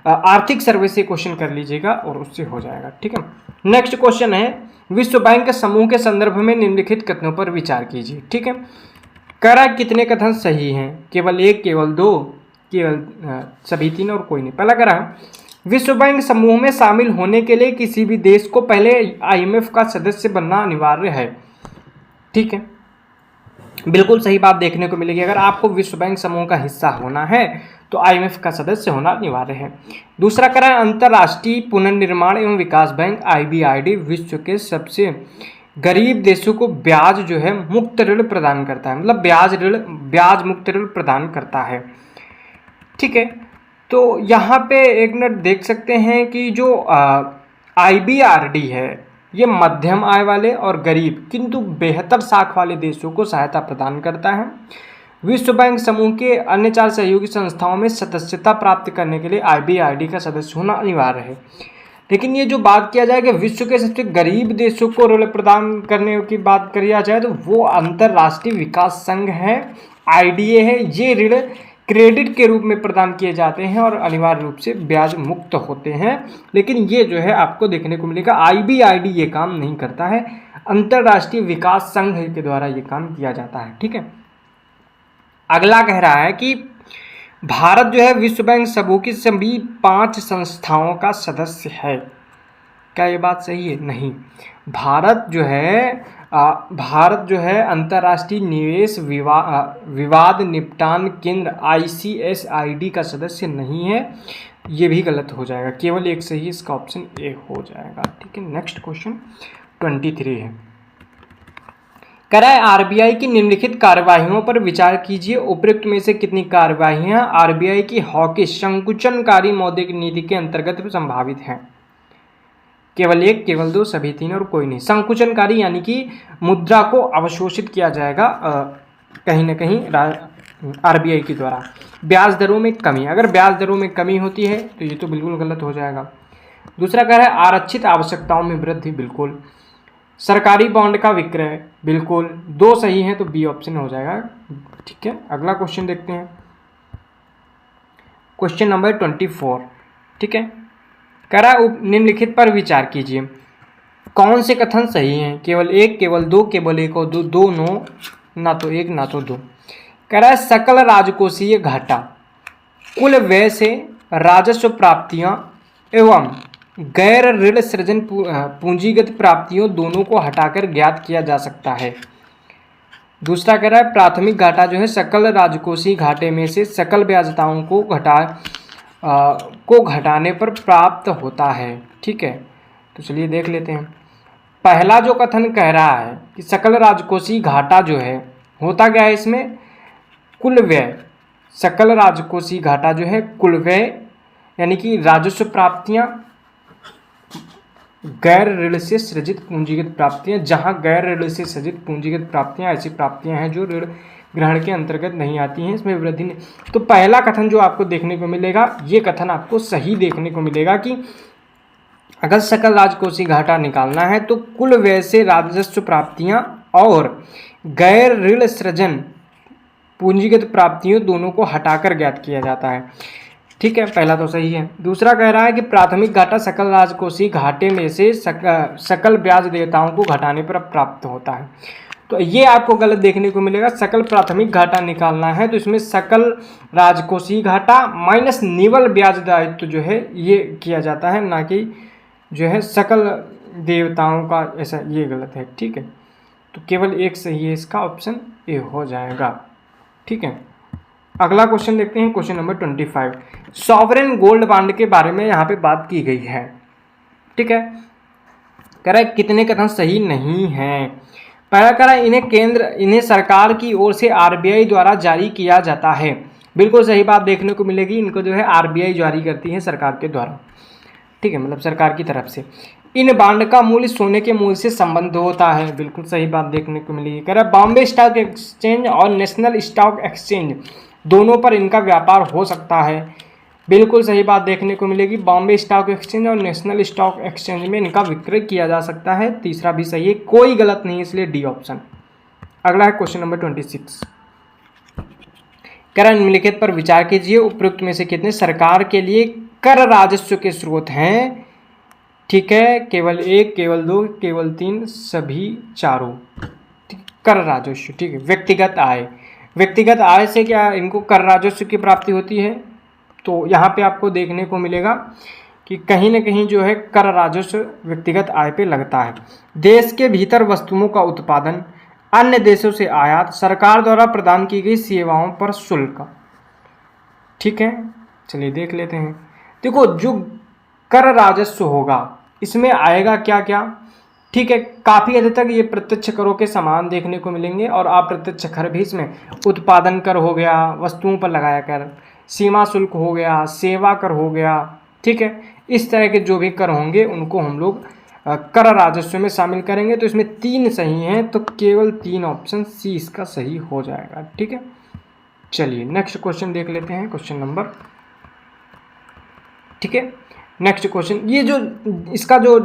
आर्थिक सर्वे से क्वेश्चन कर लीजिएगा और उससे हो जाएगा, ठीक है। नेक्स्ट क्वेश्चन है विश्व बैंक के समूह के संदर्भ में निम्नलिखित कथनों पर विचार कीजिए, ठीक है। कह रहा है कितने कथन सही हैं? केवल एक, केवल दो, केवल सभी तीन और कोई नहीं। पहला कह रहा है विश्व बैंक समूह में शामिल होने के लिए किसी भी देश को पहले आईएमएफ का सदस्य बनना अनिवार्य है, ठीक है, बिल्कुल सही बात देखने को मिलेगी। अगर आपको विश्व बैंक समूह का हिस्सा होना है तो आईएमएफ का सदस्य होना अनिवार्य है। दूसरा कह रहा है अंतर्राष्ट्रीय पुनर्निर्माण एवं विकास बैंक IBRD विश्व के सबसे गरीब देशों को ब्याज जो है मुक्त ऋण प्रदान करता है, मतलब ब्याज मुक्त ऋण प्रदान करता है, ठीक है। तो यहाँ पे एक मिनट देख सकते हैं कि जो IBRD है ये मध्यम आय वाले और गरीब किंतु बेहतर साख वाले देशों को सहायता प्रदान करता है। विश्व बैंक समूह के अन्य 4 सहयोगी संस्थाओं में सदस्यता प्राप्त करने के लिए IBRD का सदस्य होना अनिवार्य है। लेकिन ये जो बात किया जाए कि विश्व के सबसे गरीब देशों को ऋण प्रदान करने की बात किया जाए तो वो अंतर्राष्ट्रीय विकास संघ है, IDA है। ये ऋण क्रेडिट के रूप में प्रदान किए जाते हैं और अनिवार्य रूप से ब्याज मुक्त होते हैं। लेकिन ये जो है आपको देखने को मिलेगा IBRD ये काम नहीं करता है, अंतर्राष्ट्रीय विकास संघ के द्वारा ये काम किया जाता है, ठीक है। अगला कह रहा है कि भारत जो है विश्व बैंक समूह की सभी 5 संस्थाओं का सदस्य है। क्या ये बात सही है? नहीं, भारत जो है अंतर्राष्ट्रीय निवेश विवाद निपटान केंद्र ICSID का सदस्य नहीं है, ये भी गलत हो जाएगा। केवल एक सही, इसका ऑप्शन ए हो जाएगा, ठीक है। नेक्स्ट क्वेश्चन 23 है। कह रहा है आरबीआई की निम्नलिखित कार्यवाहियों पर विचार कीजिए, उपयुक्त में से कितनी कार्यवाहियां आरबीआई की हॉकिश संकुचनकारी मौद्रिक नीति के अंतर्गत संभावित हैं? केवल एक, केवल दो, सभी तीन और कोई नहीं। संकुचनकारी यानी कि मुद्रा को अवशोषित किया जाएगा कहीं ना कहीं आरबीआई के द्वारा। ब्याज दरों में कमी, अगर ब्याज दरों में कमी होती है तो ये तो बिल्कुल गलत हो जाएगा। दूसरा कह रहा है आरक्षित आवश्यकताओं में वृद्धि, बिल्कुल। सरकारी बॉन्ड का विक्रय, बिल्कुल। 2 सही हैं तो बी ऑप्शन हो जाएगा, ठीक है। अगला क्वेश्चन देखते हैं, क्वेश्चन नंबर 24, ठीक है। कह रहा है निम्नलिखित पर विचार कीजिए, कौन से कथन सही हैं? केवल 1, केवल 2, केवल 1 और 2, दोनों, ना तो 1 ना तो 2। कह रहा है सकल राजकोषीय घाटा कुल व्यय से राजस्व प्राप्तियां एवं गैर ऋण सृजन पूंजीगत प्राप्तियों दोनों को हटाकर ज्ञात किया जा सकता है। दूसरा कह रहा है प्राथमिक घाटा जो है सकल राजकोषीय घाटे में से सकल ब्याजताओं को घटाने पर प्राप्त होता है, ठीक है। तो चलिए देख लेते हैं। पहला जो कथन कह रहा है कि सकल राजकोषीय घाटा जो है होता क्या है, इसमें कुल व्यय, सकल राजकोषीय घाटा जो है कुल व्यय यानी कि राजस्व प्राप्तियां गैर ऋण से सृजित पूंजीगत प्राप्तियां, जहां गैर ऋण से सृजित पूंजीगत प्राप्तियां ऐसी प्राप्तियां हैं जो ऋण ग्रहण के अंतर्गत नहीं आती हैं, इसमें वृद्धि नहीं। तो पहला कथन जो आपको देखने को मिलेगा, ये कथन आपको सही देखने को मिलेगा कि अगर सकल राजकोषीय घाटा निकालना है तो कुल व्यय से राजस्व प्राप्तियां और गैर ऋण सृजन पूंजीगत प्राप्तियों दोनों को हटाकर ज्ञात किया जाता है, ठीक है। पहला तो सही है। दूसरा कह रहा है कि प्राथमिक घाटा सकल राजकोषीय घाटे में से सकल ब्याज देयताओं को घटाने पर प्राप्त होता है, तो ये आपको गलत देखने को मिलेगा। सकल प्राथमिक घाटा निकालना है तो इसमें सकल राजकोषीय घाटा माइनस निवल ब्याज दायित्व जो है ये किया जाता है, ना कि जो है सकल देयताओं का, ऐसा ये गलत है, ठीक है। तो केवल 1 सही है, इसका ऑप्शन ए हो जाएगा, ठीक है। अगला क्वेश्चन देखते हैं, question number 25। Sovereign gold bond के बारे में यहाँ पे बात की गई है, ठीक है। कह रहा है कितने कथन सही नहीं हैं। पहला कह रहा है इन्हें सरकार की ओर से आरबीआई द्वारा जारी किया जाता है, बिल्कुल सही बात देखने को मिलेगी। इनको जो है आरबीआई जारी करती है सरकार के द्वारा, ठीक है, मतलब सरकार की तरफ से। इन बॉन्ड का मूल्य सोने के मूल्य से संबंध होता है, बिल्कुल सही बात देखने को मिलेगी। कह रहा है बॉम्बे स्टॉक एक्सचेंज और नेशनल स्टॉक एक्सचेंज दोनों पर इनका व्यापार हो सकता है, बिल्कुल सही बात देखने को मिलेगी। बॉम्बे स्टॉक एक्सचेंज और नेशनल स्टॉक एक्सचेंज में इनका विक्रय किया जा सकता है, तीसरा भी सही है, कोई गलत नहीं, इसलिए डी ऑप्शन। अगला है क्वेश्चन नंबर 26। कह रहा है निम्नलिखित पर विचार कीजिए, उपयुक्त में से कितने सरकार के लिए कर राजस्व के स्रोत हैं, ठीक है। केवल 1, केवल 2, केवल 3, सभी चारों कर राजस्व, ठीक है। व्यक्तिगत आय, व्यक्तिगत आय से क्या इनको कर राजस्व की प्राप्ति होती है, तो यहाँ पे आपको देखने को मिलेगा कि कहीं ना कहीं जो है कर राजस्व व्यक्तिगत आय पे लगता है। देश के भीतर वस्तुओं का उत्पादन, अन्य देशों से आयात, सरकार द्वारा प्रदान की गई सेवाओं पर शुल्क, ठीक है। चलिए देख लेते हैं। देखो जो कर राजस्व होगा इसमें आएगा क्या क्या, ठीक है। काफ़ी हद तक ये प्रत्यक्ष करों के समान देखने को मिलेंगे और अप्रत्यक्ष कर भी इसमें उत्पादन कर हो गया, वस्तुओं पर लगाया कर, सीमा शुल्क हो गया, सेवा कर हो गया, ठीक है। इस तरह के जो भी कर होंगे उनको हम लोग कर राजस्व में शामिल करेंगे। तो इसमें 3 सही हैं, तो केवल 3 ऑप्शन सी इसका सही हो जाएगा, ठीक है। चलिए नेक्स्ट क्वेश्चन देख लेते हैं, क्वेश्चन नंबर, ठीक है। नेक्स्ट क्वेश्चन, ये जो इसका जो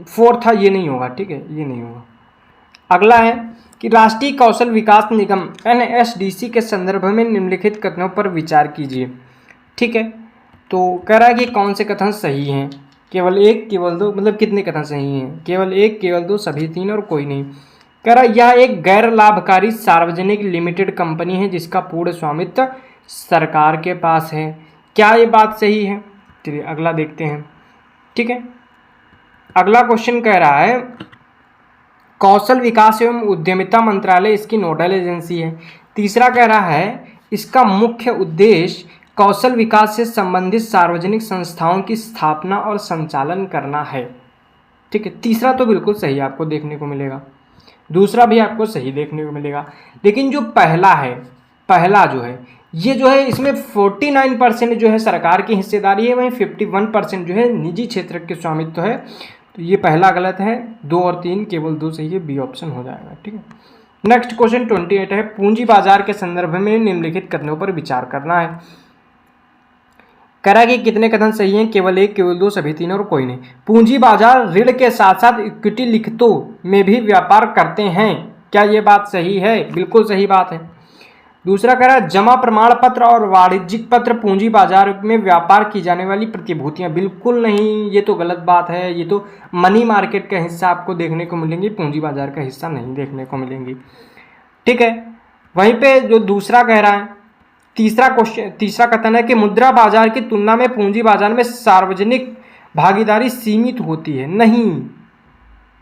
4 था ये नहीं होगा, ठीक है, ये नहीं होगा। अगला है कि राष्ट्रीय कौशल विकास निगम NSDC के संदर्भ में निम्नलिखित कथनों पर विचार कीजिए, ठीक है। तो कह रहा है कि कौन से कथन सही हैं, केवल 1, केवल 2, मतलब कितने कथन सही हैं, केवल 1, केवल 2, सभी 3 और कोई नहीं। कह रहा है यह एक गैर लाभकारी सार्वजनिक लिमिटेड कंपनी है जिसका पूर्ण स्वामित्व सरकार के पास है, क्या ये बात सही है? चलिए अगला देखते हैं, ठीक है। अगला क्वेश्चन कह रहा है कौशल विकास एवं उद्यमिता मंत्रालय इसकी नोडल एजेंसी है। तीसरा कह रहा है इसका मुख्य उद्देश्य कौशल विकास से संबंधित सार्वजनिक संस्थाओं की स्थापना और संचालन करना है, ठीक है। तीसरा तो बिल्कुल सही आपको देखने को मिलेगा, दूसरा भी आपको सही देखने को मिलेगा, लेकिन जो पहला है, पहला जो है ये जो है इसमें 49% जो है सरकार की हिस्सेदारी है, वहीं 51% जो है निजी क्षेत्र के स्वामित्व है, तो ये पहला गलत है। 2 और 3 केवल 2 सही है, बी ऑप्शन हो जाएगा, ठीक है। नेक्स्ट क्वेश्चन 28 है पूंजी बाजार के संदर्भ में निम्नलिखित कथनों पर विचार करना है। कह रहा है कि कितने कथन सही हैं, केवल एक, केवल दो, सभी तीन और कोई नहीं। पूंजी बाजार ऋण के साथ साथ इक्विटी लिखतों में भी व्यापार करते हैं, क्या ये बात सही है? बिल्कुल सही बात है। दूसरा कह रहा है जमा प्रमाण पत्र और वाणिज्यिक पत्र पूंजी बाजार में व्यापार की जाने वाली प्रतिभूतियां, बिल्कुल नहीं, ये तो गलत बात है। ये तो मनी मार्केट का हिस्सा आपको देखने को मिलेंगी, पूंजी बाजार का हिस्सा नहीं देखने को मिलेंगी। ठीक है, वहीं पे जो दूसरा कह रहा है, तीसरा कथन है कि मुद्रा बाजार की तुलना में पूंजी बाजार में सार्वजनिक भागीदारी सीमित होती है।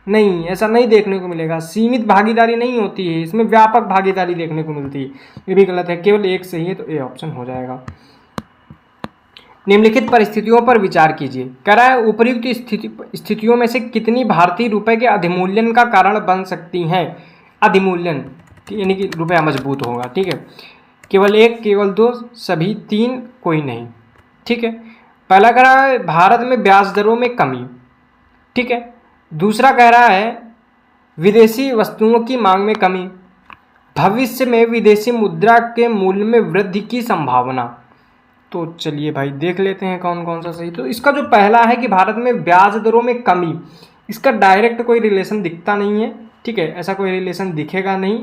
नहीं, ऐसा नहीं देखने को मिलेगा। सीमित भागीदारी नहीं होती है, इसमें व्यापक भागीदारी देखने को मिलती है। ये भी गलत है, केवल एक सही है, तो ए ऑप्शन हो जाएगा। निम्नलिखित परिस्थितियों पर विचार कीजिए। कह रहा है उपयुक्त स्थितियों में से कितनी भारतीय रुपए के अधिमूल्यन का कारण बन सकती हैं? अधिमूल्यन यानी कि रुपया मजबूत होगा। ठीक है, केवल एक, केवल दो, सभी तीन, कोई नहीं। ठीक है, पहला कह रहा है भारत में ब्याज दरों में कमी। ठीक है, दूसरा कह रहा है विदेशी वस्तुओं की मांग में कमी, भविष्य में विदेशी मुद्रा के मूल्य में वृद्धि की संभावना। तो चलिए भाई देख लेते हैं कौन कौन सा सही। तो इसका जो पहला है कि भारत में ब्याज दरों में कमी, इसका डायरेक्ट कोई रिलेशन दिखता नहीं है। ठीक है, ऐसा कोई रिलेशन दिखेगा नहीं।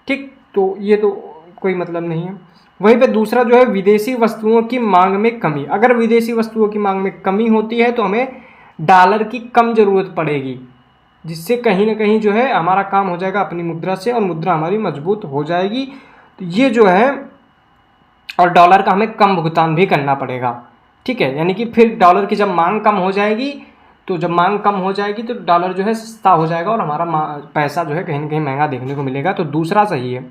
ठीक, तो ये तो कोई मतलब नहीं है। वहीं पे दूसरा जो है विदेशी वस्तुओं की मांग में कमी, अगर विदेशी वस्तुओं की मांग में कमी होती है तो हमें डॉलर की कम ज़रूरत पड़ेगी, जिससे कहीं ना कहीं जो है हमारा काम हो जाएगा अपनी मुद्रा से, और मुद्रा हमारी मजबूत हो जाएगी। तो ये जो है, और डॉलर का हमें कम भुगतान भी करना पड़ेगा। ठीक है, यानी कि फिर डॉलर की जब मांग कम हो जाएगी, तो जब मांग कम हो जाएगी तो डॉलर जो है सस्ता हो जाएगा और हमारा पैसा जो है कहीं ना कहीं महंगा देखने को मिलेगा। तो दूसरा सही है।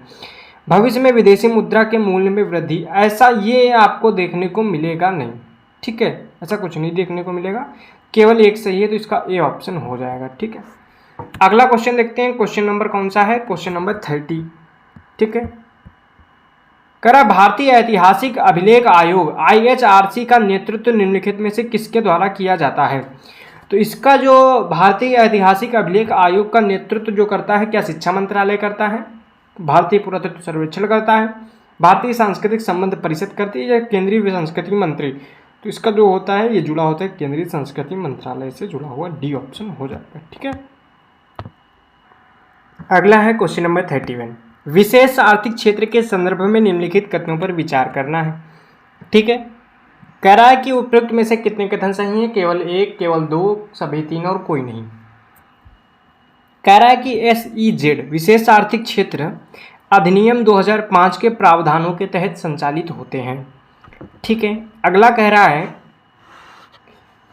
भविष्य में विदेशी मुद्रा के मूल्य में वृद्धि, ऐसा ये आपको देखने को मिलेगा नहीं। ठीक है, ऐसा कुछ नहीं देखने को मिलेगा, केवल एक सही है, तो इसका ए ऑप्शन हो जाएगा। ठीक है, अगला क्वेश्चन देखते हैं। क्वेश्चन नंबर कौन सा है? Question number 30। ठीक है, कह रहा भारतीय ऐतिहासिक अभिलेख आयोग IHRC का नेतृत्व निम्नलिखित में से किसके द्वारा किया जाता है? तो इसका जो भारतीय ऐतिहासिक अभिलेख आयोग का नेतृत्व जो करता है, क्या शिक्षा मंत्रालय करता है, भारतीय पुरातत्व सर्वेक्षण करता है, भारतीय सांस्कृतिक संबंध परिषद करती है, या केंद्रीय संस्कृति मंत्री? तो इसका जो होता है, ये जुड़ा होता है केंद्रीय संस्कृति मंत्रालय से जुड़ा हुआ, डी ऑप्शन हो जाता है। ठीक है, अगला है क्वेश्चन नंबर 31। विशेष आर्थिक क्षेत्र के संदर्भ में निम्नलिखित कथनों पर विचार करना है। ठीक है, कह रहा है कि उपयुक्त में से कितने कथन सही हैं? केवल एक, केवल दो, सभी तीन और कोई नहीं। कह रहा है कि SEZ विशेष आर्थिक क्षेत्र अधिनियम 2005 के प्रावधानों के तहत संचालित होते हैं। ठीक है, अगला कह रहा है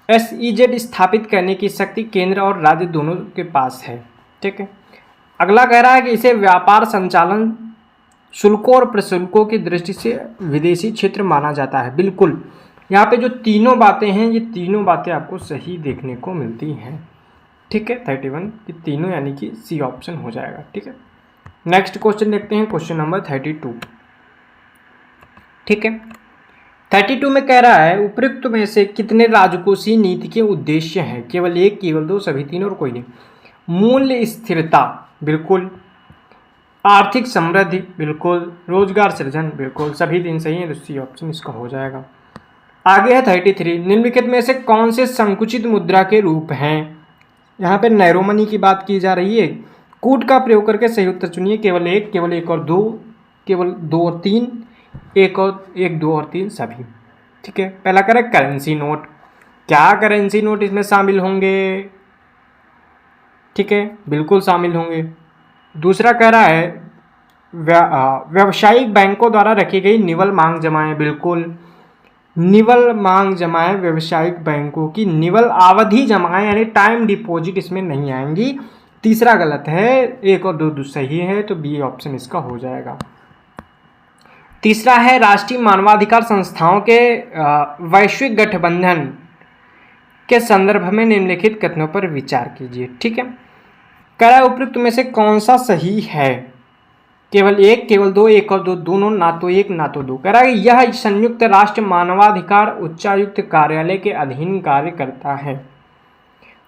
SEZ स्थापित करने की शक्ति केंद्र और राज्य दोनों के पास है। ठीक है, अगला कह रहा है कि इसे व्यापार संचालन शुल्कों और प्रशुल्कों की दृष्टि से विदेशी क्षेत्र माना जाता है। बिल्कुल, यहाँ पे जो तीनों बातें हैं, ये तीनों बातें आपको सही देखने को मिलती हैं। ठीक है, 31 ये तीनों, यानी कि सी ऑप्शन हो जाएगा। ठीक है, नेक्स्ट क्वेश्चन देखते हैं, क्वेश्चन नंबर 32। ठीक है, 32 में कह रहा है उपयुक्त में से कितने राजकोषीय नीति के उद्देश्य हैं? केवल एक, केवल दो, सभी तीन और कोई नहीं। मूल्य स्थिरता, बिल्कुल। आर्थिक समृद्धि, बिल्कुल। रोजगार सृजन, बिल्कुल। सभी तीन सही हैं, तो सी ऑप्शन इसका हो जाएगा। आगे है 33। निम्नलिखित में से कौन से संकुचित मुद्रा के रूप हैं? यहाँ पे नैरो मनी की बात की जा रही है। कूट का प्रयोग करके सही उत्तर चुनिए। केवल एक और दो, केवल दो और तीन, एक, दो और तीन, सभी। ठीक है, पहला करें करेंसी नोट। क्या करेंसी नोट इसमें शामिल होंगे? ठीक है, बिल्कुल शामिल होंगे। दूसरा कह रहा है व्यावसायिक बैंकों द्वारा रखी गई निवल मांग जमाएं। बिल्कुल, निवल मांग जमाएं व्यावसायिक बैंकों की निवल अवधि जमाएं यानी टाइम डिपॉजिट इसमें नहीं आएंगी। तीसरा गलत है, एक और दो सही है, तो बी ऑप्शन इसका हो जाएगा। तीसरा है राष्ट्रीय मानवाधिकार संस्थाओं के वैश्विक गठबंधन के संदर्भ में निम्नलिखित कथनों पर विचार कीजिए। ठीक है, कह रहा है उपयुक्त में से कौन सा सही है? केवल एक, केवल दो, एक और दो, दोनों, ना तो एक ना तो दो। कह रहा है यह संयुक्त राष्ट्र मानवाधिकार उच्चायुक्त कार्यालय के अधीन कार्य करता है।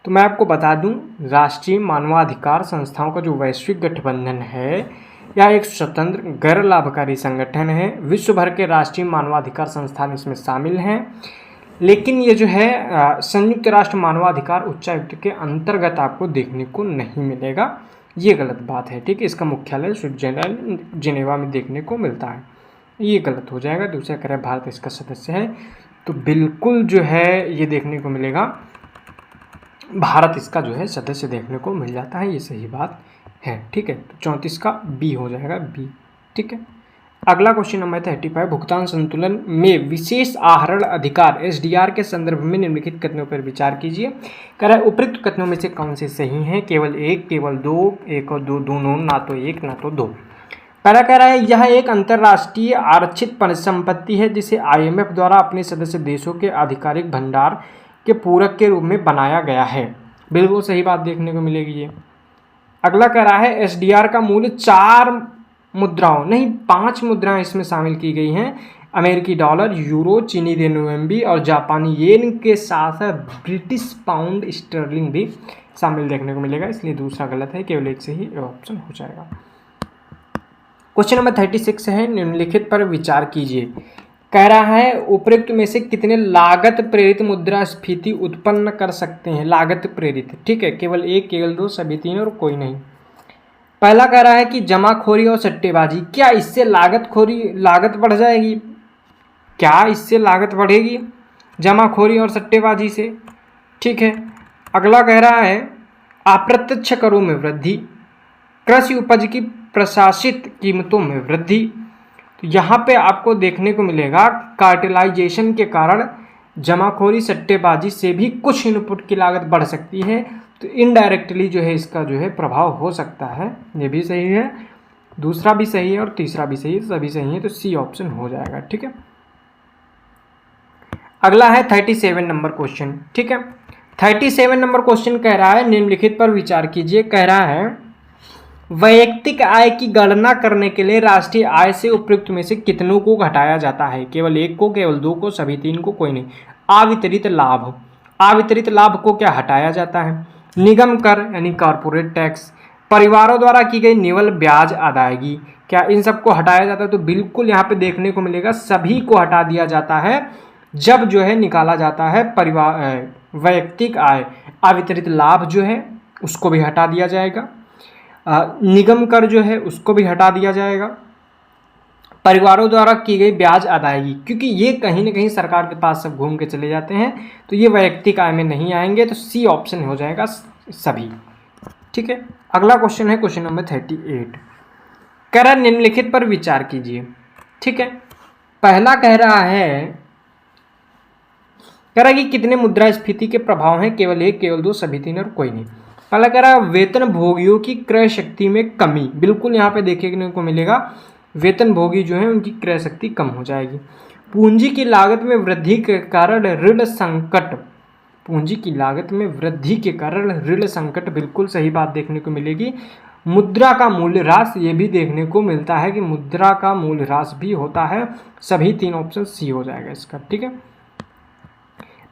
तो मैं आपको बता दूं, राष्ट्रीय मानवाधिकार संस्थाओं का जो वैश्विक गठबंधन है, यह एक स्वतंत्र गैर लाभकारी संगठन है। विश्व भर के राष्ट्रीय मानवाधिकार संस्थान इसमें शामिल हैं, लेकिन ये जो है संयुक्त राष्ट्र मानवाधिकार उच्चायुक्त के अंतर्गत आपको देखने को नहीं मिलेगा। ये गलत बात है, ठीक है। इसका मुख्यालय स्विट्जरलैंड जिनेवा में देखने को मिलता है, ये गलत हो जाएगा। दूसरा कह रहे भारत इसका सदस्य है, तो बिल्कुल जो है ये देखने को मिलेगा, भारत इसका जो है सदस्य देखने को मिल जाता है, ये सही बात है, ठीक है। तो 34 का बी हो जाएगा, बी, ठीक है। अगला क्वेश्चन नंबर 35, भुगतान संतुलन में विशेष आहरण अधिकार एसडीआर के संदर्भ में निम्नलिखित कथनों पर विचार कीजिए। कह रहा है उपयुक्त कथनों में से कौन से सही हैं? केवल एक, केवल दो, एक और दो, दोनों, ना तो एक ना तो दो। पहला कह रहा है यह एक अंतर्राष्ट्रीय आरक्षित परिसंपत्ति है जिसे आईएमएफ द्वारा अपने सदस्य देशों के आधिकारिक भंडार के पूरक के रूप में बनाया गया है। बिल्कुल सही बात देखने को मिलेगी ये। अगला कह रहा है एसडीआर का मूल्य 4 मुद्राओं नहीं 5 मुद्राएं इसमें शामिल की गई हैं। अमेरिकी डॉलर, यूरो, चीनी रेनमिनबी और जापानी येन के साथ ब्रिटिश पाउंड स्टर्लिंग भी शामिल देखने को मिलेगा, इसलिए दूसरा गलत है, केवल एक से ही ऑप्शन हो जाएगा। क्वेश्चन नंबर 36 है, निम्नलिखित पर विचार कीजिए। कह रहा है उपरोक्त में से कितने लागत प्रेरित मुद्रास्फीति उत्पन्न कर सकते हैं? लागत प्रेरित, ठीक है, केवल एक, केवल दो, सभी तीन और कोई नहीं। पहला कह रहा है कि जमाखोरी और सट्टेबाजी, क्या इससे लागत बढ़ जाएगी? क्या इससे लागत बढ़ेगी जमाखोरी और सट्टेबाजी से? ठीक है। अगला कह रहा है अप्रत्यक्ष करों में वृद्धि, कृषि उपज की प्रशासित कीमतों में वृद्धि। तो यहाँ पे आपको देखने को मिलेगा कार्टेलाइजेशन के कारण जमाखोरी सट्टेबाजी से भी कुछ इनपुट की लागत बढ़ सकती है, तो इनडायरेक्टली जो है इसका जो है प्रभाव हो सकता है। ये भी सही है, दूसरा भी सही है और तीसरा भी सही है, सभी सही है, तो सी ऑप्शन हो जाएगा, ठीक है। अगला है 37 नंबर क्वेश्चन, ठीक है। 37 नंबर क्वेश्चन कह रहा है निम्नलिखित पर विचार कीजिए। कह रहा है वैयक्तिक आय की गणना करने के लिए राष्ट्रीय आय से उपयुक्त में से कितनों को घटाया जाता है? केवल एक को, केवल दो को, सभी तीन को, कोई नहीं। अवितरित लाभ, अवितरित लाभ को क्या हटाया जाता है? निगम कर यानी कॉर्पोरेट टैक्स, परिवारों द्वारा की गई निवल ब्याज अदायगी, क्या इन सबको हटाया जाता है? तो बिल्कुल यहाँ पे देखने को मिलेगा सभी को हटा दिया जाता है जब जो है निकाला जाता है परिवार वैयक्तिक आय। अवितरित लाभ जो है उसको भी हटा दिया जाएगा, निगम कर जो है उसको भी हटा दिया जाएगा, परिवारों द्वारा की गई ब्याज अदायगी, क्योंकि ये कहीं ना कहीं सरकार के पास सब घूम के चले जाते हैं, तो ये वैयक्तिक आय में नहीं आएंगे, तो सी ऑप्शन हो जाएगा सभी, ठीक है। अगला क्वेश्चन है क्वेश्चन नंबर 38। कह रहा है निम्नलिखित पर विचार कीजिए, ठीक है। पहला कह रहा है कि कितने मुद्रास्फीति के प्रभाव हैं? केवल एक, केवल दो, सभी तीन और कोई नहीं। पहला कह रहा है वेतन भोगियों की क्रय शक्ति में कमी, बिल्कुल यहाँ पे देखने को मिलेगा वेतन भोगी जो है उनकी क्रय शक्ति कम हो जाएगी। पूंजी की लागत में वृद्धि के कारण ऋण संकट, पूंजी की लागत में वृद्धि के कारण ऋण संकट, बिल्कुल सही बात देखने को मिलेगी। मुद्रा का मूल्य ह्रास, ये भी देखने को मिलता है कि मुद्रा का मूल्य ह्रास भी होता है, सभी तीन ऑप्शन सी हो जाएगा इसका, ठीक है।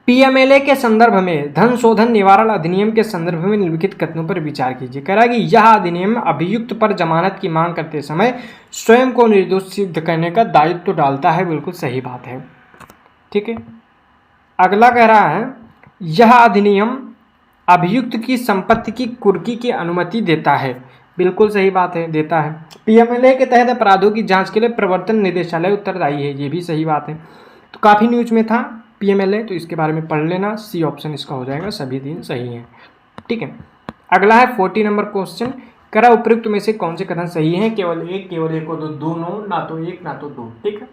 पीएमएलए के संदर्भ में धन शोधन निवारण अधिनियम के संदर्भ में निम्नलिखित कथनों पर विचार कीजिए। कह रहा है कि यह अधिनियम अभियुक्त पर जमानत की मांग करते समय स्वयं को निर्दोष सिद्ध करने का दायित्व डालता है, बिल्कुल सही बात है, ठीक है। अगला कह रहा है यह अधिनियम अभियुक्त की संपत्ति की कुर्की की अनुमति देता है, बिल्कुल सही बात है, देता है। पीएमएलए के तहत अपराधों की जांच के लिए प्रवर्तन निदेशालय उत्तरदायी है, ये भी सही बात है। तो काफ़ी न्यूज में था पीएमएलए, तो इसके बारे में पढ़ लेना, सी ऑप्शन इसका हो जाएगा, सभी तीन सही हैं, ठीक है। अगला है 40 नंबर क्वेश्चन। कह रहा उपयुक्त में से कौन से कथन सही हैं? केवल एक और दो, दोनों, ना तो एक ना तो दो, ठीक है।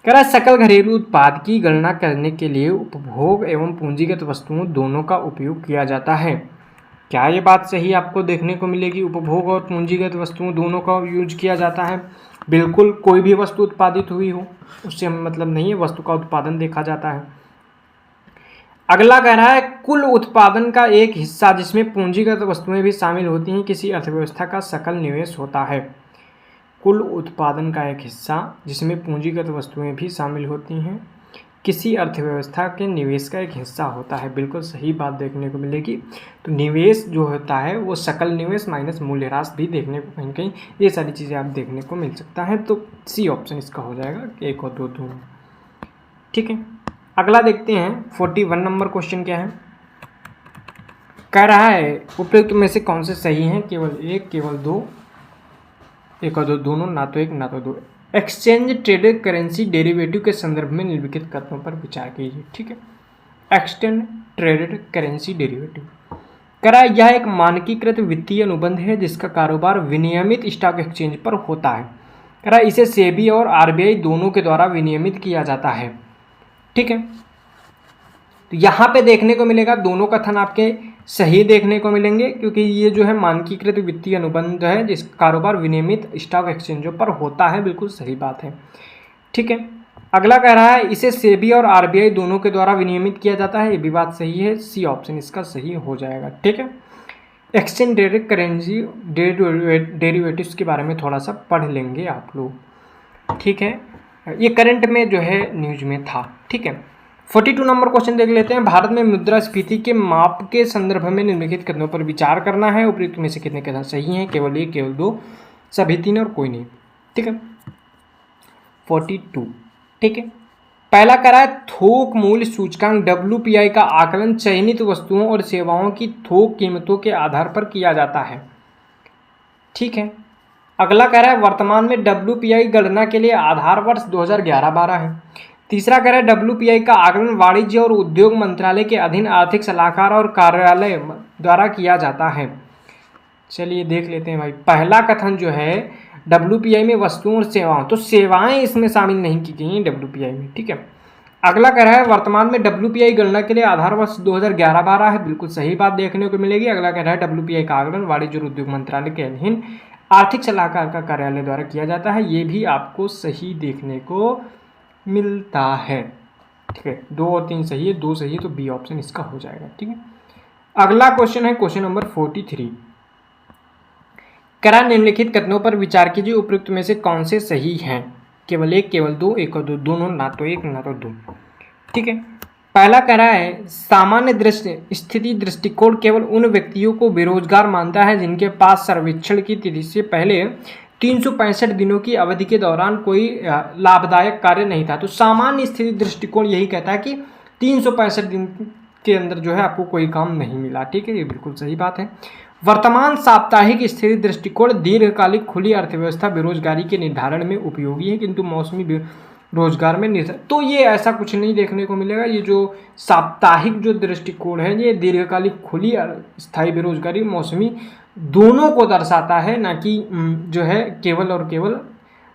कह रहा सकल घरेलू उत्पाद की गणना करने के लिए उपभोग एवं पूंजीगत वस्तुओं दोनों का उपयोग किया जाता है। क्या ये बात सही आपको देखने को मिलेगी? उपभोग और पूंजीगत वस्तुओं दोनों का यूज किया जाता है, बिल्कुल। कोई भी वस्तु उत्पादित हुई हो उससे हमें मतलब नहीं है, वस्तु का उत्पादन देखा जाता है। अगला कह रहा है कुल उत्पादन का एक हिस्सा जिसमें पूंजीगत वस्तुएं भी शामिल होती हैं किसी अर्थव्यवस्था का सकल निवेश होता है। कुल उत्पादन का एक हिस्सा जिसमें पूंजीगत वस्तुएं भी शामिल होती हैं किसी अर्थव्यवस्था के निवेश का एक हिस्सा होता है। बिल्कुल सही बात देखने को मिलेगी। तो निवेश जो होता है वो सकल निवेश माइनस मूल्यह्रास भी देखने को कहीं कहीं ये सारी चीज़ें आप देखने को मिल सकता है। तो सी ऑप्शन इसका हो जाएगा कि 1 और 2 दोनों। ठीक है, अगला देखते हैं 41 नंबर क्वेश्चन क्या है। कह रहा है उपयुक्त में से कौन से सही हैं, केवल 1, केवल 2, 1 और 2 दोनों, ना तो 1 ना तो 2। एक्सचेंज ट्रेडेड करेंसी डेरिवेटिव के संदर्भ में निम्नलिखित कथनों पर विचार कीजिए। ठीक है, एक्सचेंज ट्रेडेड करेंसी डेरिवेटिव करा यह एक मानकीकृत वित्तीय अनुबंध है जिसका कारोबार विनियमित स्टॉक एक्सचेंज पर होता है। करा इसे सेबी और आरबीआई दोनों के द्वारा विनियमित किया जाता है। ठीक है, तो यहाँ पे देखने को मिलेगा दोनों कथन आपके सही देखने को मिलेंगे, क्योंकि ये जो है मानकीकृत वित्तीय अनुबंध है जिसका कारोबार विनियमित स्टॉक एक्सचेंजों पर होता है। बिल्कुल सही बात है। ठीक है, अगला कह रहा है इसे सेबी और आरबीआई दोनों के द्वारा विनियमित किया जाता है। ये भी बात सही है, सी ऑप्शन इसका सही हो जाएगा। ठीक है, एक्सचेंज ट्रेडेड करेंसी डेरिवेटिव्स के बारे में थोड़ा सा पढ़ लेंगे आप लोग। ठीक है, ये करंट में जो है न्यूज में था। ठीक है, 42 नंबर क्वेश्चन देख लेते हैं। भारत में मुद्रास्फीति के माप के संदर्भ में निम्नलिखित कथनों पर विचार करना है। उपयुक्त में से कितने कथन सही हैं, केवल 1, केवल 2, सभी 3 और कोई नहीं। ठीक है, 42। ठीक है, पहला करा है थोक मूल्य सूचकांक WPI का आकलन चयनित वस्तुओं और सेवाओं की थोक कीमतों के आधार पर किया जाता है। ठीक है, अगला कह रहा है वर्तमान में WPI गणना के लिए आधार वर्ष 2011-12 है। तीसरा कह रहा है WPI का आकलन वाणिज्य और उद्योग मंत्रालय के अधीन आर्थिक सलाहकार और कार्यालय द्वारा किया जाता है। चलिए देख लेते हैं भाई। पहला कथन जो है WPI में वस्तुओं और सेवाओं, तो सेवाएं इसमें शामिल नहीं की गई हैं WPI में। ठीक है, अगला कह रहा है वर्तमान में WPI गणना के लिए आधार वर्ष 2011-12 है। बिल्कुल सही बात देखने को मिलेगी। अगला कह रहा है WPI का आकलन वाणिज्य और उद्योग मंत्रालय के अधीन आर्थिक सलाहकार का कार्यालय द्वारा किया जाता है। ये भी आपको सही देखने को मिलता है। ठीक है, 2 और 3 सही है, 2 सही है, तो बी ऑप्शन इसका हो जाएगा। ठीक है, अगला क्वेश्चन है क्वेश्चन नंबर 43। करा निम्नलिखित कथनों पर विचार कीजिए। उपयुक्त में से कौन से सही हैं, केवल 1, केवल 2, 1 और 2 दोनों, ना तो 1 ना तो 2। ठीक है, पहला कह रहा है सामान्य स्थिति दृष्टिकोण केवल उन व्यक्तियों को बेरोजगार मानता है जिनके पास सर्वेक्षण की तिथि से पहले 365 दिनों की अवधि के दौरान कोई लाभदायक कार्य नहीं था। तो सामान्य स्थिति दृष्टिकोण यही कहता है कि 365 दिन के अंदर जो है आपको कोई काम नहीं मिला। ठीक है, ये बिल्कुल सही बात है। वर्तमान साप्ताहिक स्थिति दृष्टिकोण दीर्घकालिक खुली अर्थव्यवस्था बेरोजगारी के निर्धारण में उपयोगी है, किंतु मौसमी रोजगार में तो ये ऐसा कुछ नहीं देखने को मिलेगा। ये जो साप्ताहिक जो दृष्टिकोण है ये दीर्घकालिक खुली स्थायी बेरोजगारी मौसमी दोनों को दर्शाता है, ना कि जो है केवल और केवल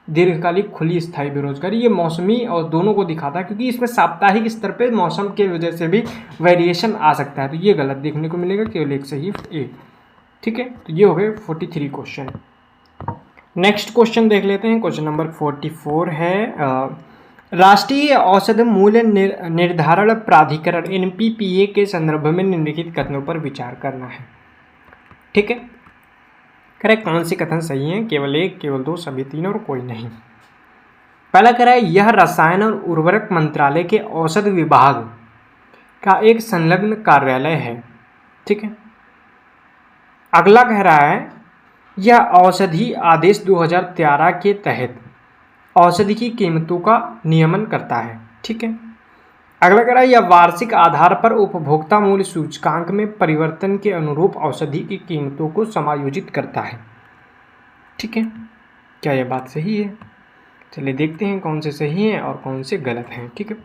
दीर्घकालिक खुली स्थायी बेरोजगारी। ये मौसमी और दोनों को दिखाता है, क्योंकि इसमें साप्ताहिक स्तर पे मौसम के वजह से भी वेरिएशन आ सकता है। तो ये गलत देखने को मिलेगा, केवल एक सही ए। ठीक है, तो ये हो गए 43 क्वेश्चन। नेक्स्ट क्वेश्चन देख लेते हैं। क्वेश्चन नंबर 44 है राष्ट्रीय औसत मूल्य निर्धारण प्राधिकरण NPPA के संदर्भ में निम्नलिखित कथनों पर विचार करना है। ठीक है, करेक्ट कौन से कथन सही हैं, केवल 1, केवल 2, सभी 3 और कोई नहीं। पहला कह रहा है यह रसायन और उर्वरक मंत्रालय के औसत विभाग का एक संलग्न कार्यालय है। ठीक है, अगला कह रहा है यह औषधि आदेश 2013 के तहत औषधि की कीमतों का नियमन करता है। ठीक है, अगला कह रहा है यह वार्षिक आधार पर उपभोक्ता मूल्य सूचकांक में परिवर्तन के अनुरूप औषधि की कीमतों को समायोजित करता है। ठीक है, क्या यह बात सही है? चलिए देखते हैं कौन से सही हैं और कौन से गलत हैं। ठीक है,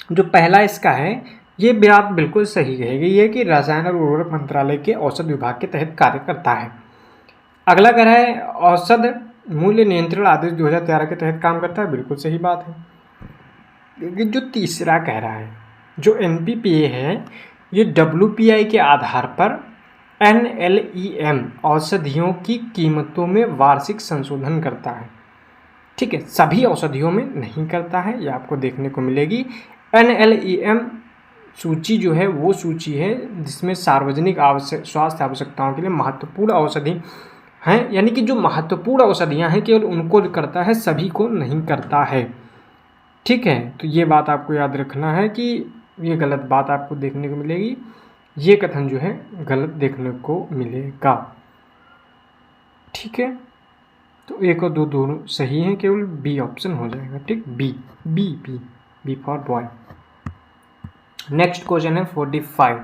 जो पहला इसका है ये बात बिल्कुल सही रहेगी, ये कि रसायन और उर्वरक मंत्रालय के औषध विभाग के तहत कार्य करता है। अगला कह रहा है औषध मूल्य नियंत्रण आदेश 2013 के तहत काम करता है। बिल्कुल सही बात है। लेकिन जो तीसरा कह रहा है जो NPPA है ये WPI के आधार पर NLEM औषधियों की कीमतों में वार्षिक संशोधन करता है। ठीक है, सभी औषधियों में नहीं करता है, ये आपको देखने को मिलेगी। NLEM सूची जो है वो सूची है जिसमें सार्वजनिक स्वास्थ्य आवश्यकताओं के लिए महत्वपूर्ण औषधि हैं, यानी कि जो महत्वपूर्ण औषधियाँ हैं केवल उनको करता है, सभी को नहीं करता है। ठीक है, तो ये बात आपको याद रखना है कि ये गलत बात आपको देखने को मिलेगी, ये कथन जो है गलत देखने को मिलेगा। ठीक है, तो 1 और 2 दोनों सही हैं, केवल बी ऑप्शन हो जाएगा। ठीक, B B B B for boy. Next question है 45।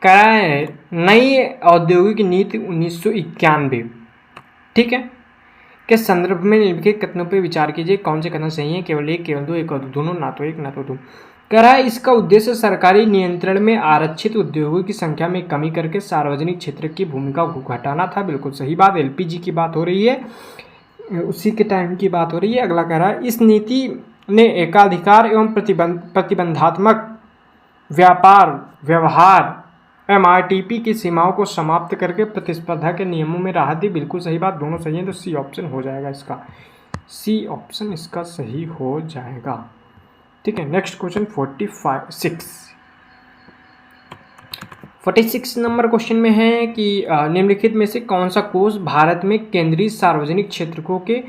कह रहा है नई औद्योगिक नीति 1991, ठीक है, के संदर्भ में निम्नलिखित कथनों पर विचार कीजिए। कौन से कथन सही हैं? केवल 1, केवल 2, 1 और 2 दोनों, ना तो 1 ना तो 2। कह रहा है इसका उद्देश्य सरकारी नियंत्रण में आरक्षित उद्योगों की संख्या में कमी करके सार्वजनिक क्षेत्र की भूमिका को घटाना था। बिल्कुल सही बात, एलपीजी की बात हो रही है, उसी के टाइम की बात हो रही है। अगला कह रहा है इस नीति ने एकाधिकार एवं प्रतिबंधात्मक व्यापार व्यवहार MRTP की सीमाओं को समाप्त करके प्रतिस्पर्धा के नियमों में राहत दी। बिल्कुल सही बात, दोनों सही हैं, तो सी ऑप्शन हो जाएगा इसका, सी ऑप्शन इसका सही हो जाएगा। ठीक है, नेक्स्ट क्वेश्चन 46 नंबर क्वेश्चन में है कि निम्नलिखित में से कौन सा कोष भारत में केंद्रीय सार्वजनिक क्षेत्रों के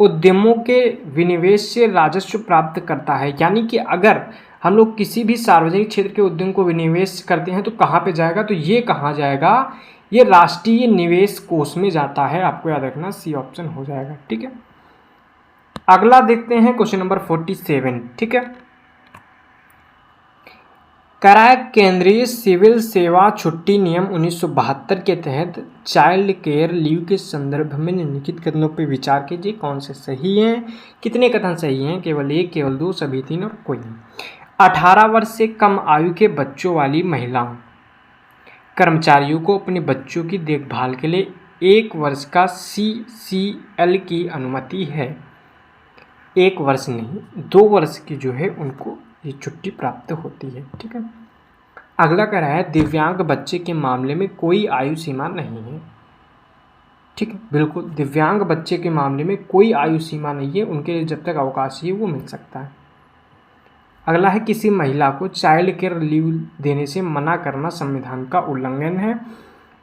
उद्यमों के विनिवेश से राजस्व प्राप्त करता है। यानी कि अगर हम लोग किसी भी सार्वजनिक क्षेत्र के उद्यम को विनिवेश करते हैं तो कहाँ पे जाएगा? तो ये कहाँ जाएगा? ये राष्ट्रीय निवेश कोष में जाता है। आपको याद रखना, सी ऑप्शन हो जाएगा। ठीक है, अगला देखते हैं क्वेश्चन नंबर 47। ठीक है, कराए केंद्रीय सिविल सेवा छुट्टी नियम 1972 के तहत चाइल्ड केयर लीव के संदर्भ में निम्नलिखित कथनों पर विचार कीजिए। कौन से सही हैं? कितने कथन सही हैं? केवल 1, केवल 2, सभी 3 और कोई नहीं। 18 वर्ष से कम आयु के बच्चों वाली महिलाओं कर्मचारियों को अपने बच्चों की देखभाल के लिए 1 वर्ष का CCL की अनुमति है। 1 वर्ष नहीं, 2 वर्ष की जो है उनको ये छुट्टी प्राप्त होती है। ठीक है, अगला कह रहा है दिव्यांग बच्चे के मामले में कोई आयु सीमा नहीं है। ठीक है, बिल्कुल, दिव्यांग बच्चे के मामले में कोई आयु सीमा नहीं है, उनके लिए जब तक अवकाश है वो मिल सकता है। अगला है किसी महिला को चाइल्ड केयर लीव देने से मना करना संविधान का उल्लंघन है।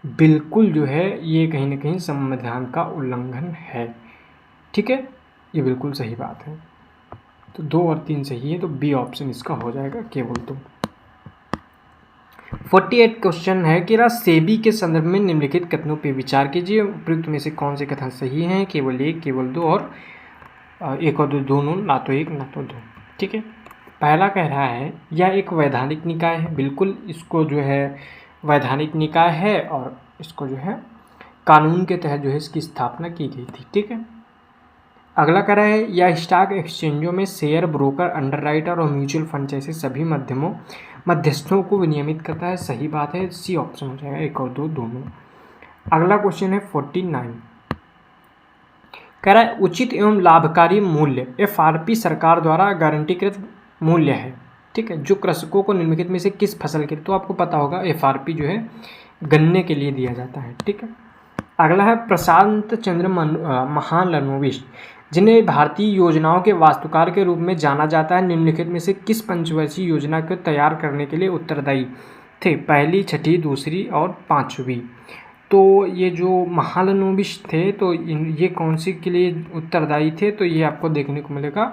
बिल्कुल जो है ये कहीं ना कहीं संविधान का उल्लंघन है। ठीक है, ये बिल्कुल सही बात है, तो 2 और 3 सही है, तो बी ऑप्शन इसका हो जाएगा, केवल 2। 48 क्वेश्चन है कि सेबी के संदर्भ में निम्नलिखित कथनों पर विचार कीजिए। उपयुक्त में से कौन से कथन सही हैं? केवल 1, केवल 2 और 1 और 2 दोनों, ना तो 1 ना तो 2। ठीक है, पहला कह रहा है यह एक वैधानिक निकाय है। बिल्कुल, इसको जो है वैधानिक निकाय है और इसको जो है कानून के तहत जो है इसकी स्थापना की गई थी। ठीक है, अगला कह रहा है यह स्टॉक एक्सचेंजों में शेयर ब्रोकर, अंडरराइटर और म्यूचुअल फंड जैसे सभी मध्यस्थों को विनियमित करता है। सही बात है, सी ऑप्शन हो जाएगा, 1 और 2 दोनों। अगला क्वेश्चन है 49। कह रहा है उचित एवं लाभकारी मूल्य FRP सरकार द्वारा गारंटीकृत मूल्य है। ठीक है, जो कृषकों को निम्नलिखित में से किस फसल के, तो आपको पता होगा FRP जो है गन्ने के लिए दिया जाता है। ठीक है, अगला है प्रशांत चंद्र महालनोबिस, जिन्हें भारतीय योजनाओं के वास्तुकार के रूप में जाना जाता है, निम्नलिखित में से किस पंचवर्षीय योजना को तैयार करने के लिए उत्तरदायी थे? पहली, छठी, दूसरी और 5वीं। तो ये जो महालनोबिस थे तो ये कौन सी के लिए उत्तरदायी थे? तो ये आपको देखने को मिलेगा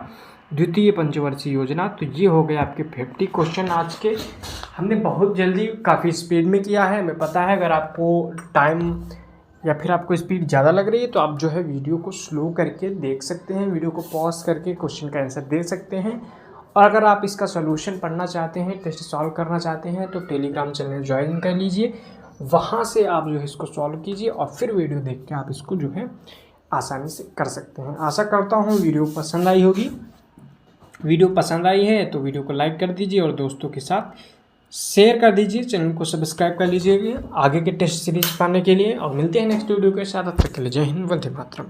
द्वितीय पंचवर्षीय योजना। तो ये हो गए आपके 50 क्वेश्चन आज के। हमने बहुत जल्दी काफ़ी स्पीड में किया है, हमें पता है। अगर आपको टाइम या फिर आपको स्पीड ज़्यादा लग रही है तो आप जो है वीडियो को स्लो करके देख सकते हैं, वीडियो को पॉज करके क्वेश्चन का आंसर दे सकते हैं। और अगर आप इसका सॉल्यूशन पढ़ना चाहते हैं, टेस्ट सॉल्व करना चाहते हैं, तो टेलीग्राम चैनल ज्वाइन कर लीजिए, वहाँ से आप जो है इसको सॉल्व कीजिए और फिर वीडियो देख के आप इसको जो है आसानी से कर सकते हैं। आशा करता हूँ वीडियो पसंद आई होगी। वीडियो पसंद आई है तो वीडियो को लाइक कर दीजिए और दोस्तों के साथ शेयर कर दीजिए। चैनल को सब्सक्राइब कर लीजिए आगे के टेस्ट सीरीज पाने के लिए। और मिलते हैं नेक्स्ट वीडियो के साथ, तब तक के लिए जय हिंद, वंदे मातरम।